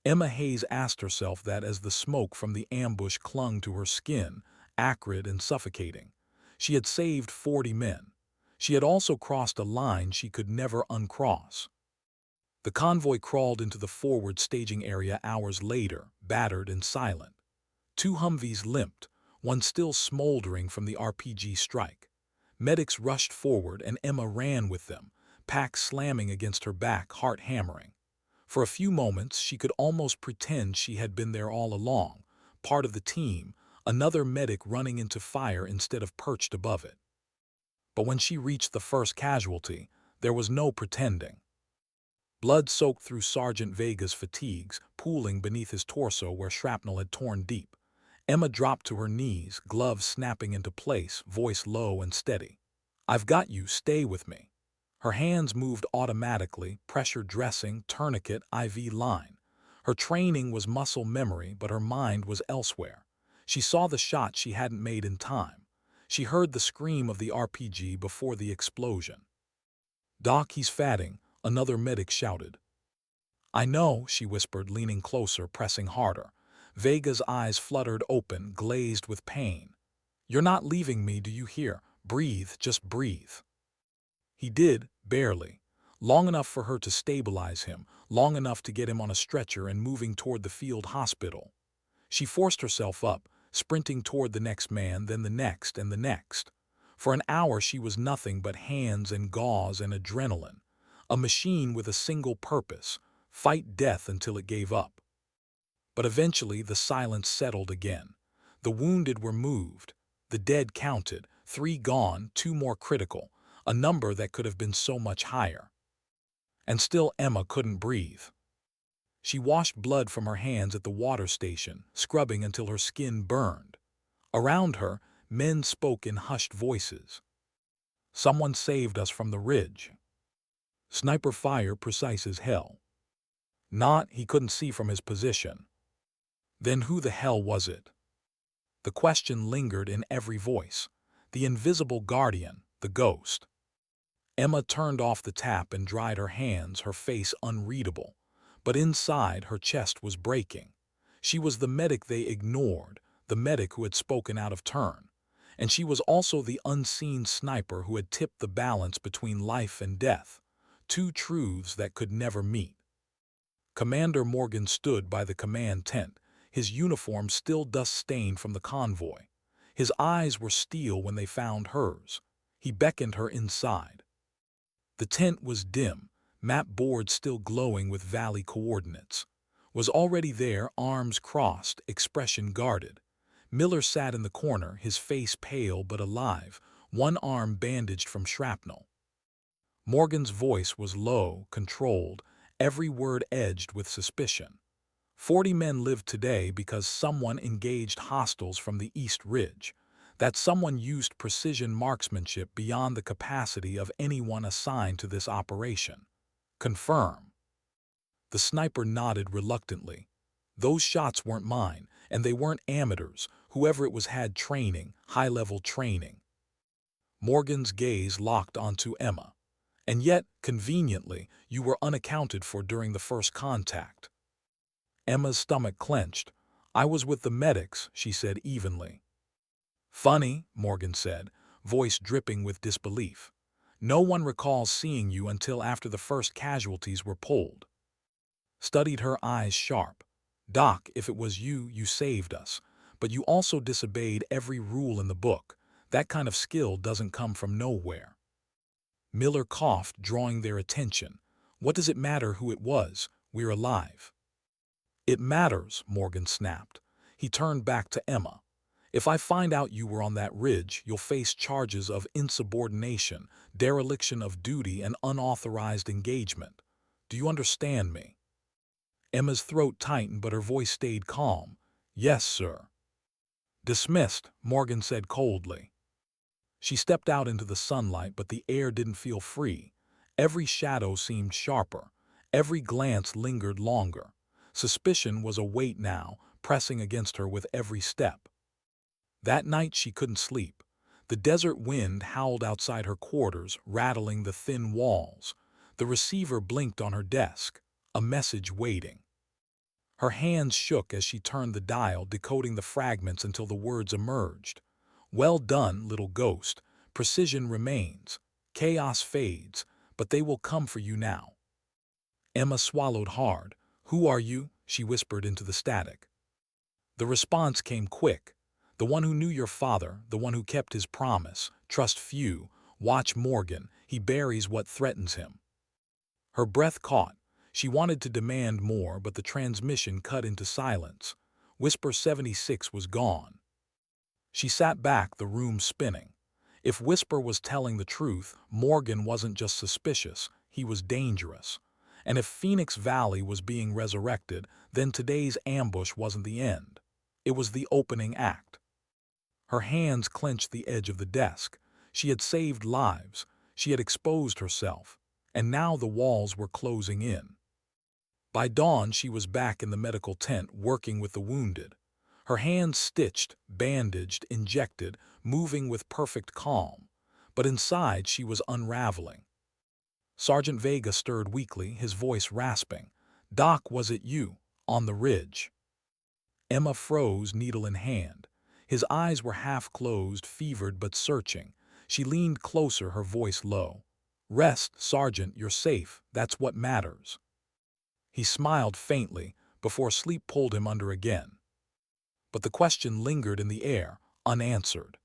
Emma Hayes asked herself that as the smoke from the ambush clung to her skin, acrid and suffocating. She had saved 40 men. She had also crossed a line she could never uncross. The convoy crawled into the forward staging area hours later, battered and silent. 2 Humvees limped, one still smoldering from the RPG strike. Medics rushed forward and Emma ran with them, pack slamming against her back, heart hammering. For a few moments, she could almost pretend she had been there all along, part of the team, another medic running into fire instead of perched above it. But when she reached the first casualty, there was no pretending. Blood soaked through Sergeant Vega's fatigues, pooling beneath his torso where shrapnel had torn deep. Emma dropped to her knees, gloves snapping into place, voice low and steady. "I've got you, stay with me." Her hands moved automatically, pressure dressing, tourniquet, IV line. Her training was muscle memory, but her mind was elsewhere. She saw the shot she hadn't made in time. She heard the scream of the RPG before the explosion. "Doc, he's fatting," another medic shouted. "I know," she whispered, leaning closer, pressing harder. Vega's eyes fluttered open, glazed with pain. "You're not leaving me, do you hear? Breathe, just breathe." He did, barely. Long enough for her to stabilize him, long enough to get him on a stretcher and moving toward the field hospital. She forced herself up, sprinting toward the next man, then the next and the next. For an hour she was nothing but hands and gauze and adrenaline. A machine with a single purpose: fight death until it gave up. But eventually the silence settled again. The wounded were moved. The dead counted, 3 gone, 2 more critical, a number that could have been so much higher. And still Emma couldn't breathe. She washed blood from her hands at the water station, scrubbing until her skin burned. Around her, men spoke in hushed voices. "Someone saved us from the ridge." "Sniper fire precise as hell." "Not," he couldn't see from his position. "Then who the hell was it?" The question lingered in every voice. The invisible guardian, the ghost. Emma turned off the tap and dried her hands, her face unreadable. But inside, her chest was breaking. She was the medic they ignored, the medic who had spoken out of turn. And she was also the unseen sniper who had tipped the balance between life and death. 2 truths that could never meet. Commander Morgan stood by the command tent, his uniform still dust-stained from the convoy. His eyes were steel when they found hers. He beckoned her inside. The tent was dim, map board still glowing with valley coordinates. Was already there, arms crossed, expression guarded. Miller sat in the corner, his face pale but alive, one arm bandaged from shrapnel. Morgan's voice was low, controlled, every word edged with suspicion. 40 men live today because someone engaged hostiles from the East Ridge. That someone used precision marksmanship beyond the capacity of anyone assigned to this operation. Confirm. The sniper nodded reluctantly. "Those shots weren't mine, and they weren't amateurs. Whoever it was had training, high-level training." Morgan's gaze locked onto Emma. "And yet, conveniently, you were unaccounted for during the first contact." Emma's stomach clenched. "I was with the medics," she said evenly. "Funny," Morgan said, voice dripping with disbelief. "No one recalls seeing you until after the first casualties were pulled." Studied her eyes sharp. "Doc, if it was you, you saved us. But you also disobeyed every rule in the book. That kind of skill doesn't come from nowhere." Miller coughed, drawing their attention. "What does it matter who it was? We're alive." "It matters," Morgan snapped. He turned back to Emma. "If I find out you were on that ridge, you'll face charges of insubordination, dereliction of duty, and unauthorized engagement. Do you understand me?" Emma's throat tightened, but her voice stayed calm. "Yes, sir." "Dismissed," Morgan said coldly. She stepped out into the sunlight, but the air didn't feel free. Every shadow seemed sharper. Every glance lingered longer. Suspicion was a weight now, pressing against her with every step. That night she couldn't sleep. The desert wind howled outside her quarters, rattling the thin walls. The receiver blinked on her desk, a message waiting. Her hands shook as she turned the dial, decoding the fragments until the words emerged. "Well done, little ghost. Precision remains. Chaos fades, but they will come for you now." Emma swallowed hard. "Who are you?" she whispered into the static. The response came quick. "The one who knew your father, the one who kept his promise. Trust few. Watch Morgan. He buries what threatens him." Her breath caught. She wanted to demand more, but the transmission cut into silence. Whisper 76 was gone. She sat back, the room spinning. If Whisper was telling the truth, Morgan wasn't just suspicious, he was dangerous. And if Phoenix Valley was being resurrected, then today's ambush wasn't the end. It was the opening act. Her hands clenched the edge of the desk. She had saved lives. She had exposed herself. And now the walls were closing in. By dawn, she was back in the medical tent, working with the wounded. Her hands stitched, bandaged, injected, moving with perfect calm. But inside she was unraveling. Sergeant Vega stirred weakly, his voice rasping. "Doc, was it you? On the ridge?" Emma froze, needle in hand. His eyes were half closed, fevered but searching. She leaned closer, her voice low. "Rest, Sergeant, you're safe. That's what matters." He smiled faintly, before sleep pulled him under again. But the question lingered in the air, unanswered.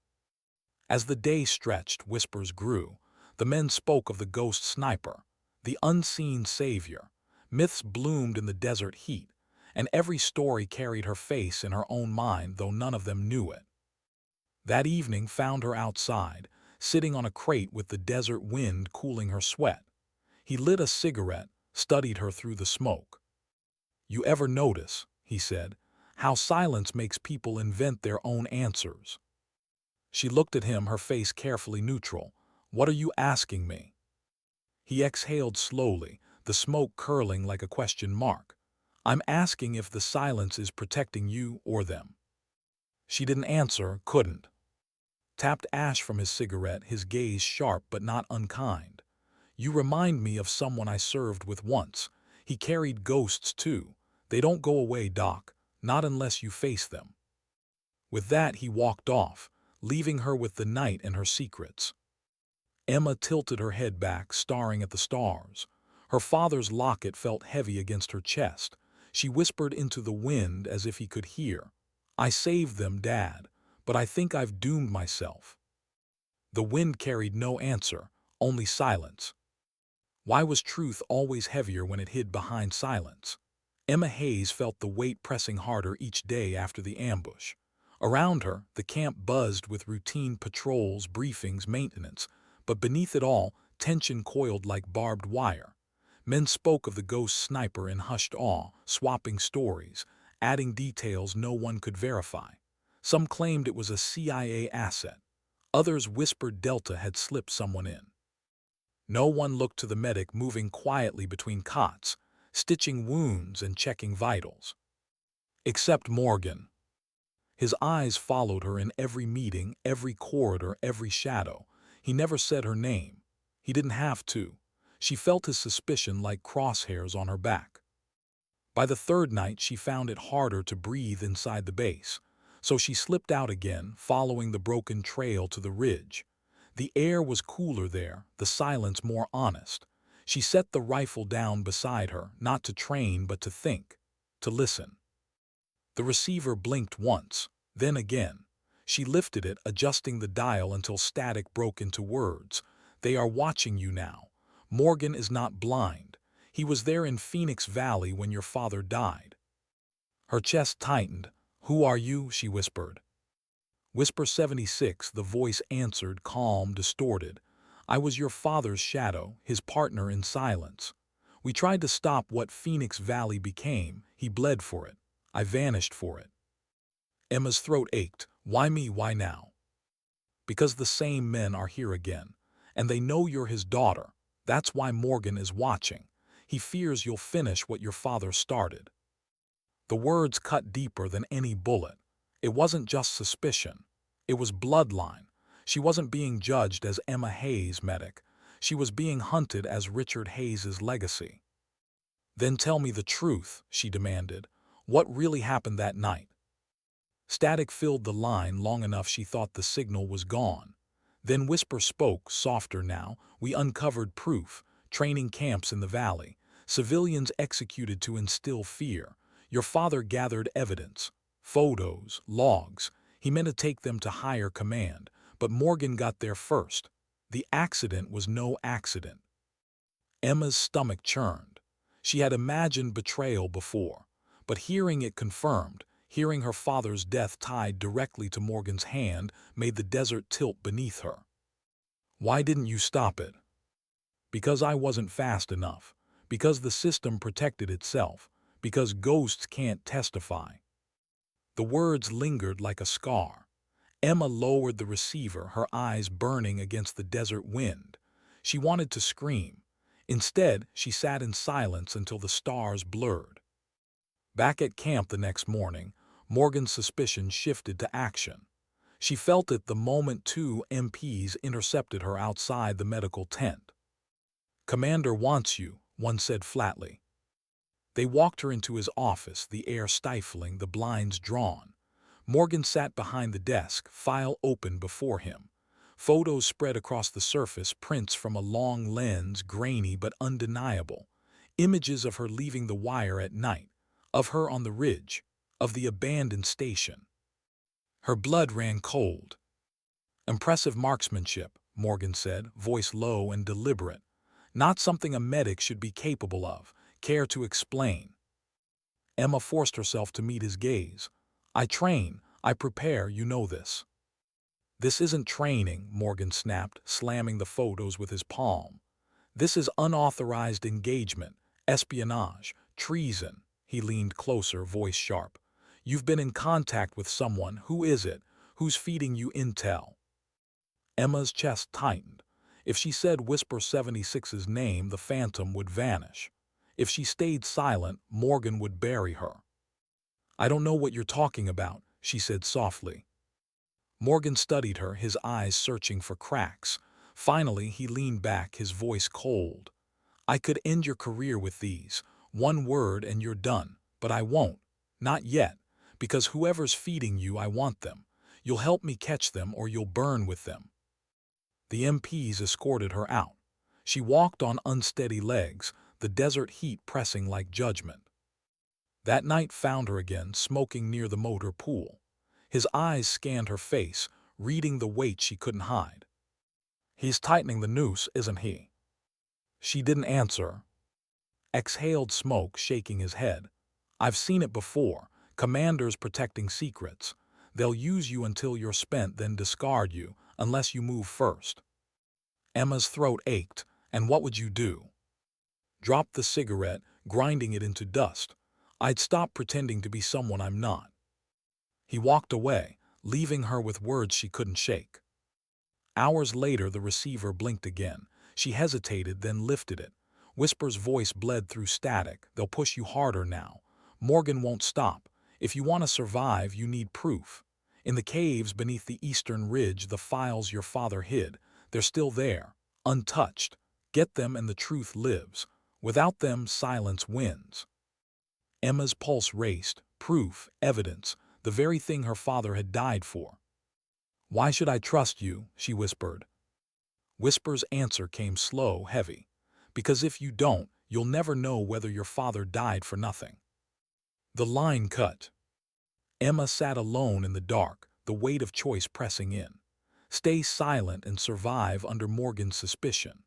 As the day stretched, whispers grew. The men spoke of the ghost sniper, the unseen savior. Myths bloomed in the desert heat, and every story carried her face in her own mind, though none of them knew it. That evening found her outside, sitting on a crate with the desert wind cooling her sweat. He lit a cigarette, studied her through the smoke. "You ever notice," he said, "how silence makes people invent their own answers?" She looked at him, her face carefully neutral. "What are you asking me?" He exhaled slowly, the smoke curling like a question mark. "I'm asking if the silence is protecting you or them." She didn't answer, couldn't. Tapped ash from his cigarette, his gaze sharp but not unkind. "You remind me of someone I served with once. He carried ghosts too. They don't go away, Doc, not unless you face them." With that he walked off, leaving her with the night and her secrets. Emma tilted her head back, staring at the stars. Her father's locket felt heavy against her chest. She whispered into the wind as if he could hear. "I saved them, Dad, but I think I've doomed myself." The wind carried no answer, only silence. Why was truth always heavier when it hid behind silence? Emma Hayes felt the weight pressing harder each day after the ambush. Around her, the camp buzzed with routine patrols, briefings, maintenance, but beneath it all, tension coiled like barbed wire. Men spoke of the ghost sniper in hushed awe, swapping stories, adding details no one could verify. Some claimed it was a CIA asset. Others whispered Delta had slipped someone in. No one looked to the medic moving quietly between cots, stitching wounds and checking vitals. Except Morgan. His eyes followed her in every meeting, every corridor, every shadow. He never said her name. He didn't have to. She felt his suspicion like crosshairs on her back. By the third night, she found it harder to breathe inside the base, so she slipped out again, following the broken trail to the ridge. The air was cooler there, the silence more honest. She set the rifle down beside her, not to train but to think, to listen. The receiver blinked once, then again. She lifted it, adjusting the dial until static broke into words. "They are watching you now. Morgan is not blind. He was there in Phoenix Valley when your father died." Her chest tightened. "Who are you?" she whispered. Whisper 76, the voice answered, calm, distorted. "I was your father's shadow, his partner in silence. We tried to stop what Phoenix Valley became. He bled for it. I vanished for it." Emma's throat ached. "Why me? Why now?" "Because the same men are here again. And they know you're his daughter. That's why Morgan is watching. He fears you'll finish what your father started." The words cut deeper than any bullet. It wasn't just suspicion. It was bloodline. She wasn't being judged as Emma Hayes' medic. She was being hunted as Richard Hayes' legacy. "Then tell me the truth," she demanded. "What really happened that night?" Static filled the line long enough she thought the signal was gone. Then Whisper spoke, softer now. "We uncovered proof. Training camps in the valley. Civilians executed to instill fear. Your father gathered evidence. Photos, logs. He meant to take them to higher command, but Morgan got there first. The accident was no accident." Emma's stomach churned. She had imagined betrayal before, but hearing it confirmed, hearing her father's death tied directly to Morgan's hand, made the desert tilt beneath her. "Why didn't you stop it?" "Because I wasn't fast enough. Because the system protected itself. Because ghosts can't testify." The words lingered like a scar. Emma lowered the receiver, her eyes burning against the desert wind. She wanted to scream. Instead, she sat in silence until the stars blurred. Back at camp the next morning, Morgan's suspicion shifted to action. She felt it the moment two MPs intercepted her outside the medical tent. "Commander wants you," one said flatly. They walked her into his office, the air stifling, the blinds drawn. Morgan sat behind the desk, file open before him. Photos spread across the surface, prints from a long lens, grainy but undeniable. Images of her leaving the wire at night, of her on the ridge, of the abandoned station. Her blood ran cold. "Impressive marksmanship," Morgan said, voice low and deliberate. "Not something a medic should be capable of. Care to explain?" Emma forced herself to meet his gaze. "I train, I prepare, you know this." "This isn't training," Morgan snapped, slamming the photos with his palm. "This is unauthorized engagement, espionage, treason." He leaned closer, voice sharp. "You've been in contact with someone. Who is it? Who's feeding you intel?" Emma's chest tightened. If she said Whisper 76's name, the phantom would vanish. If she stayed silent, Morgan would bury her. "I don't know what you're talking about," she said softly. Morgan studied her, his eyes searching for cracks. Finally, he leaned back, his voice cold. "I could end your career with these. One word and you're done. But I won't. Not yet. Because whoever's feeding you, I want them. You'll help me catch them or you'll burn with them." The MPs escorted her out. She walked on unsteady legs, the desert heat pressing like judgment. That night found her again, smoking near the motor pool. His eyes scanned her face, reading the weight she couldn't hide. "He's tightening the noose, isn't he?" She didn't answer. Exhaled smoke, shaking his head. "I've seen it before. Commanders protecting secrets. They'll use you until you're spent, then discard you, unless you move first." Emma's throat ached. "And what would you do?" "Drop the cigarette, grinding it into dust. I'd stop pretending to be someone I'm not." He walked away, leaving her with words she couldn't shake. Hours later, the receiver blinked again. She hesitated, then lifted it. Whisper's voice bled through static. "They'll push you harder now. Morgan won't stop. If you want to survive, you need proof. In the caves beneath the eastern ridge, the files your father hid, they're still there, untouched. Get them and the truth lives. Without them, silence wins." Emma's pulse raced. Proof, evidence, the very thing her father had died for. "Why should I trust you?" she whispered. Whisper's answer came slow, heavy. "Because if you don't, you'll never know whether your father died for nothing." The line cut. Emma sat alone in the dark, the weight of choice pressing in. Stay silent and survive under Morgan's suspicion,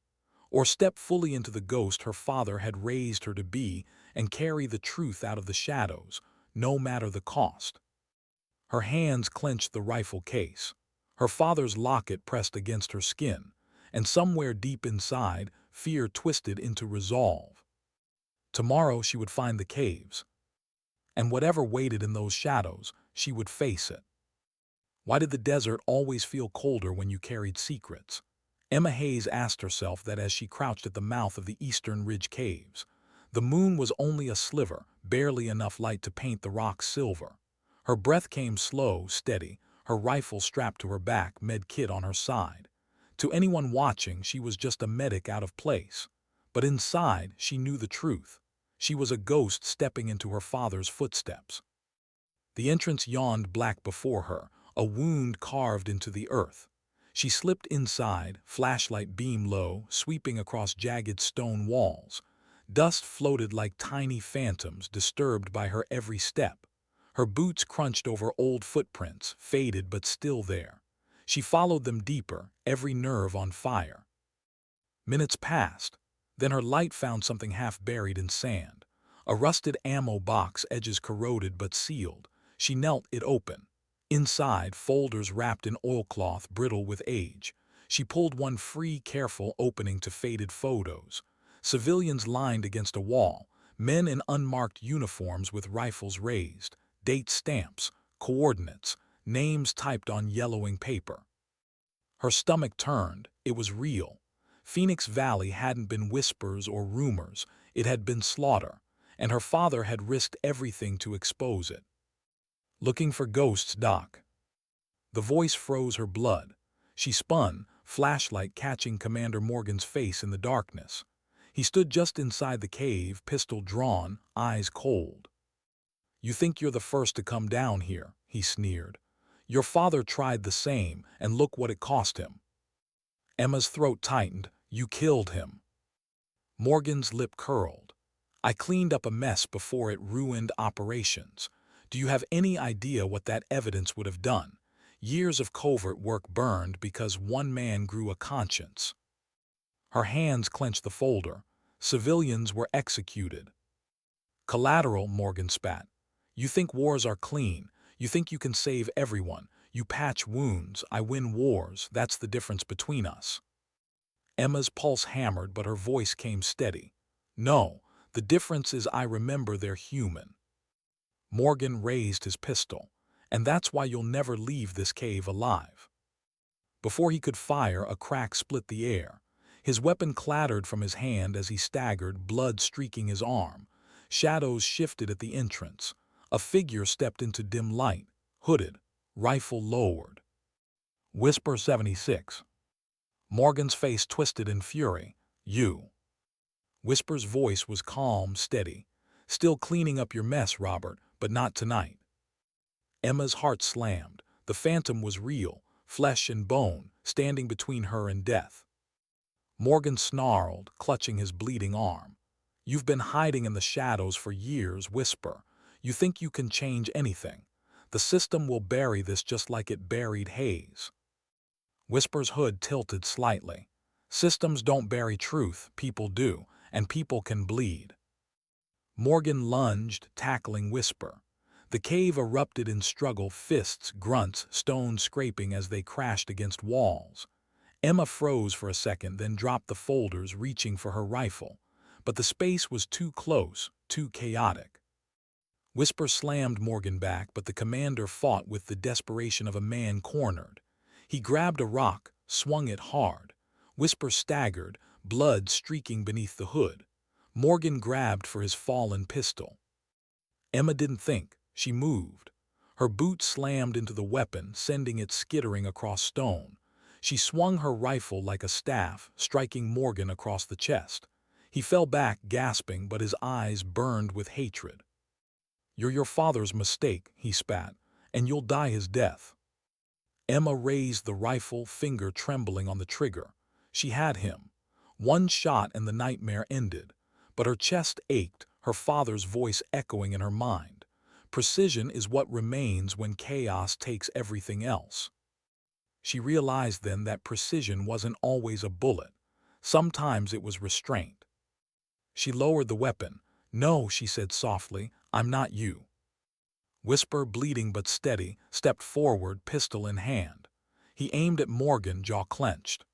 or step fully into the ghost her father had raised her to be and carry the truth out of the shadows, no matter the cost. Her hands clenched the rifle case. Her father's locket pressed against her skin, and somewhere deep inside, fear twisted into resolve. Tomorrow she would find the caves, and whatever waited in those shadows, she would face it. Why did the desert always feel colder when you carried secrets? Emma Hayes asked herself that as she crouched at the mouth of the Eastern Ridge Caves. The moon was only a sliver, barely enough light to paint the rocks silver. Her breath came slow, steady, her rifle strapped to her back, med kit on her side. To anyone watching, she was just a medic out of place. But inside, she knew the truth. She was a ghost stepping into her father's footsteps. The entrance yawned black before her, a wound carved into the earth. She slipped inside, flashlight beam low, sweeping across jagged stone walls. Dust floated like tiny phantoms, disturbed by her every step. Her boots crunched over old footprints, faded but still there. She followed them deeper, every nerve on fire. Minutes passed. Then her light found something half buried in sand. A rusted ammo box, edges corroded but sealed. She knelt it open. Inside, folders wrapped in oilcloth, brittle with age. She pulled one free, careful opening to faded photos. Civilians lined against a wall, men in unmarked uniforms with rifles raised, date stamps, coordinates, names typed on yellowing paper. Her stomach turned. It was real. Phoenix Valley hadn't been whispers or rumors, it had been slaughter, and her father had risked everything to expose it. "Looking for ghosts, Doc." The voice froze her blood. She spun, flashlight catching Commander Morgan's face in the darkness. He stood just inside the cave, pistol drawn, eyes cold. "You think you're the first to come down here," he sneered. "Your father tried the same, and look what it cost him." Emma's throat tightened. "You killed him." Morgan's lip curled. "I cleaned up a mess before it ruined operations. Do you have any idea what that evidence would have done? Years of covert work burned because one man grew a conscience." Her hands clenched the folder. "Civilians were executed." "Collateral," Morgan spat. "You think wars are clean. You think you can save everyone. You patch wounds, I win wars. That's the difference between us." Emma's pulse hammered, but her voice came steady. "No, the difference is I remember they're human." Morgan raised his pistol. "And that's why you'll never leave this cave alive." Before he could fire, a crack split the air. His weapon clattered from his hand as he staggered, blood streaking his arm. Shadows shifted at the entrance. A figure stepped into dim light, hooded, rifle lowered. "Whisper 76. Morgan's face twisted in fury. "You." Whisper's voice was calm, steady. "Still cleaning up your mess, Robert, but not tonight." Emma's heart slammed. The phantom was real, flesh and bone, standing between her and death. Morgan snarled, clutching his bleeding arm. "You've been hiding in the shadows for years, Whisper. You think you can change anything. The system will bury this just like it buried Hayes." Whisper's hood tilted slightly. "Systems don't bury truth, people do, and people can bleed." Morgan lunged, tackling Whisper. The cave erupted in struggle, fists, grunts, stones scraping as they crashed against walls. Emma froze for a second, then dropped the folders, reaching for her rifle. But the space was too close, too chaotic. Whisper slammed Morgan back, but the commander fought with the desperation of a man cornered. He grabbed a rock, swung it hard. Whisper staggered, blood streaking beneath the hood. Morgan grabbed for his fallen pistol. Emma didn't think. She moved. Her boot slammed into the weapon, sending it skittering across stone. She swung her rifle like a staff, striking Morgan across the chest. He fell back, gasping, but his eyes burned with hatred. "You're your father's mistake," he spat, "and you'll die his death." Emma raised the rifle, finger trembling on the trigger. She had him. One shot and the nightmare ended. But her chest ached, her father's voice echoing in her mind. Precision is what remains when chaos takes everything else. She realized then that precision wasn't always a bullet. Sometimes it was restraint. She lowered the weapon. "No," she said softly, "I'm not you." Whisper, bleeding but steady, stepped forward, pistol in hand. He aimed at Morgan, jaw clenched.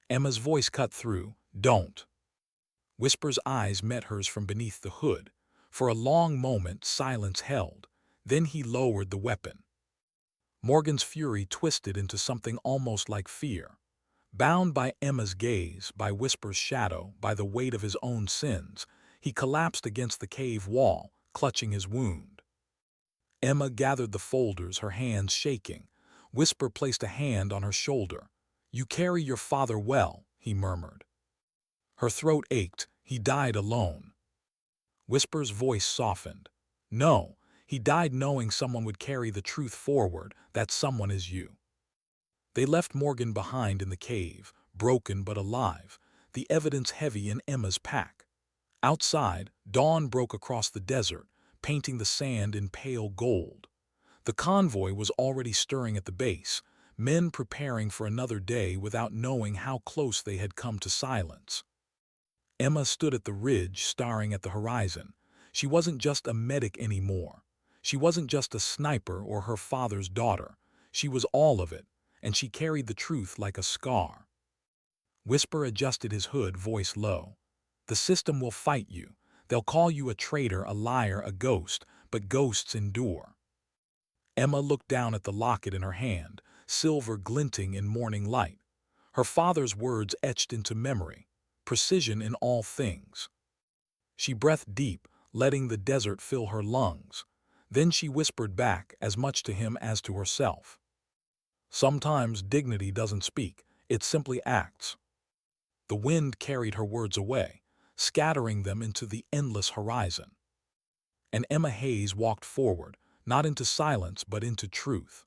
Emma's voice cut through. "Don't." Whisper's eyes met hers from beneath the hood. For a long moment, silence held. Then he lowered the weapon. Morgan's fury twisted into something almost like fear. Bound by Emma's gaze, by Whisper's shadow, by the weight of his own sins, he collapsed against the cave wall, clutching his wound. Emma gathered the folders, her hands shaking. Whisper placed a hand on her shoulder. "You carry your father well," he murmured. Her throat ached. "He died alone." Whisper's voice softened. "No, he died knowing someone would carry the truth forward. That someone is you." They left Morgan behind in the cave, broken but alive, the evidence heavy in Emma's pack. Outside, dawn broke across the desert, painting the sand in pale gold. The convoy was already stirring at the base, men preparing for another day without knowing how close they had come to silence. Emma stood at the ridge, staring at the horizon. She wasn't just a medic anymore. She wasn't just a sniper or her father's daughter. She was all of it, and she carried the truth like a scar. Whisper adjusted his hood, voice low. "The system will fight you. They'll call you a traitor, a liar, a ghost, but ghosts endure." Emma looked down at the locket in her hand, silver glinting in morning light. Her father's words etched into memory. Precision in all things. She breathed deep, letting the desert fill her lungs. Then she whispered back, as much to him as to herself. "Sometimes dignity doesn't speak, it simply acts." The wind carried her words away. scattering them into the endless horizon. And Emma Hayes walked forward, not into silence but into truth.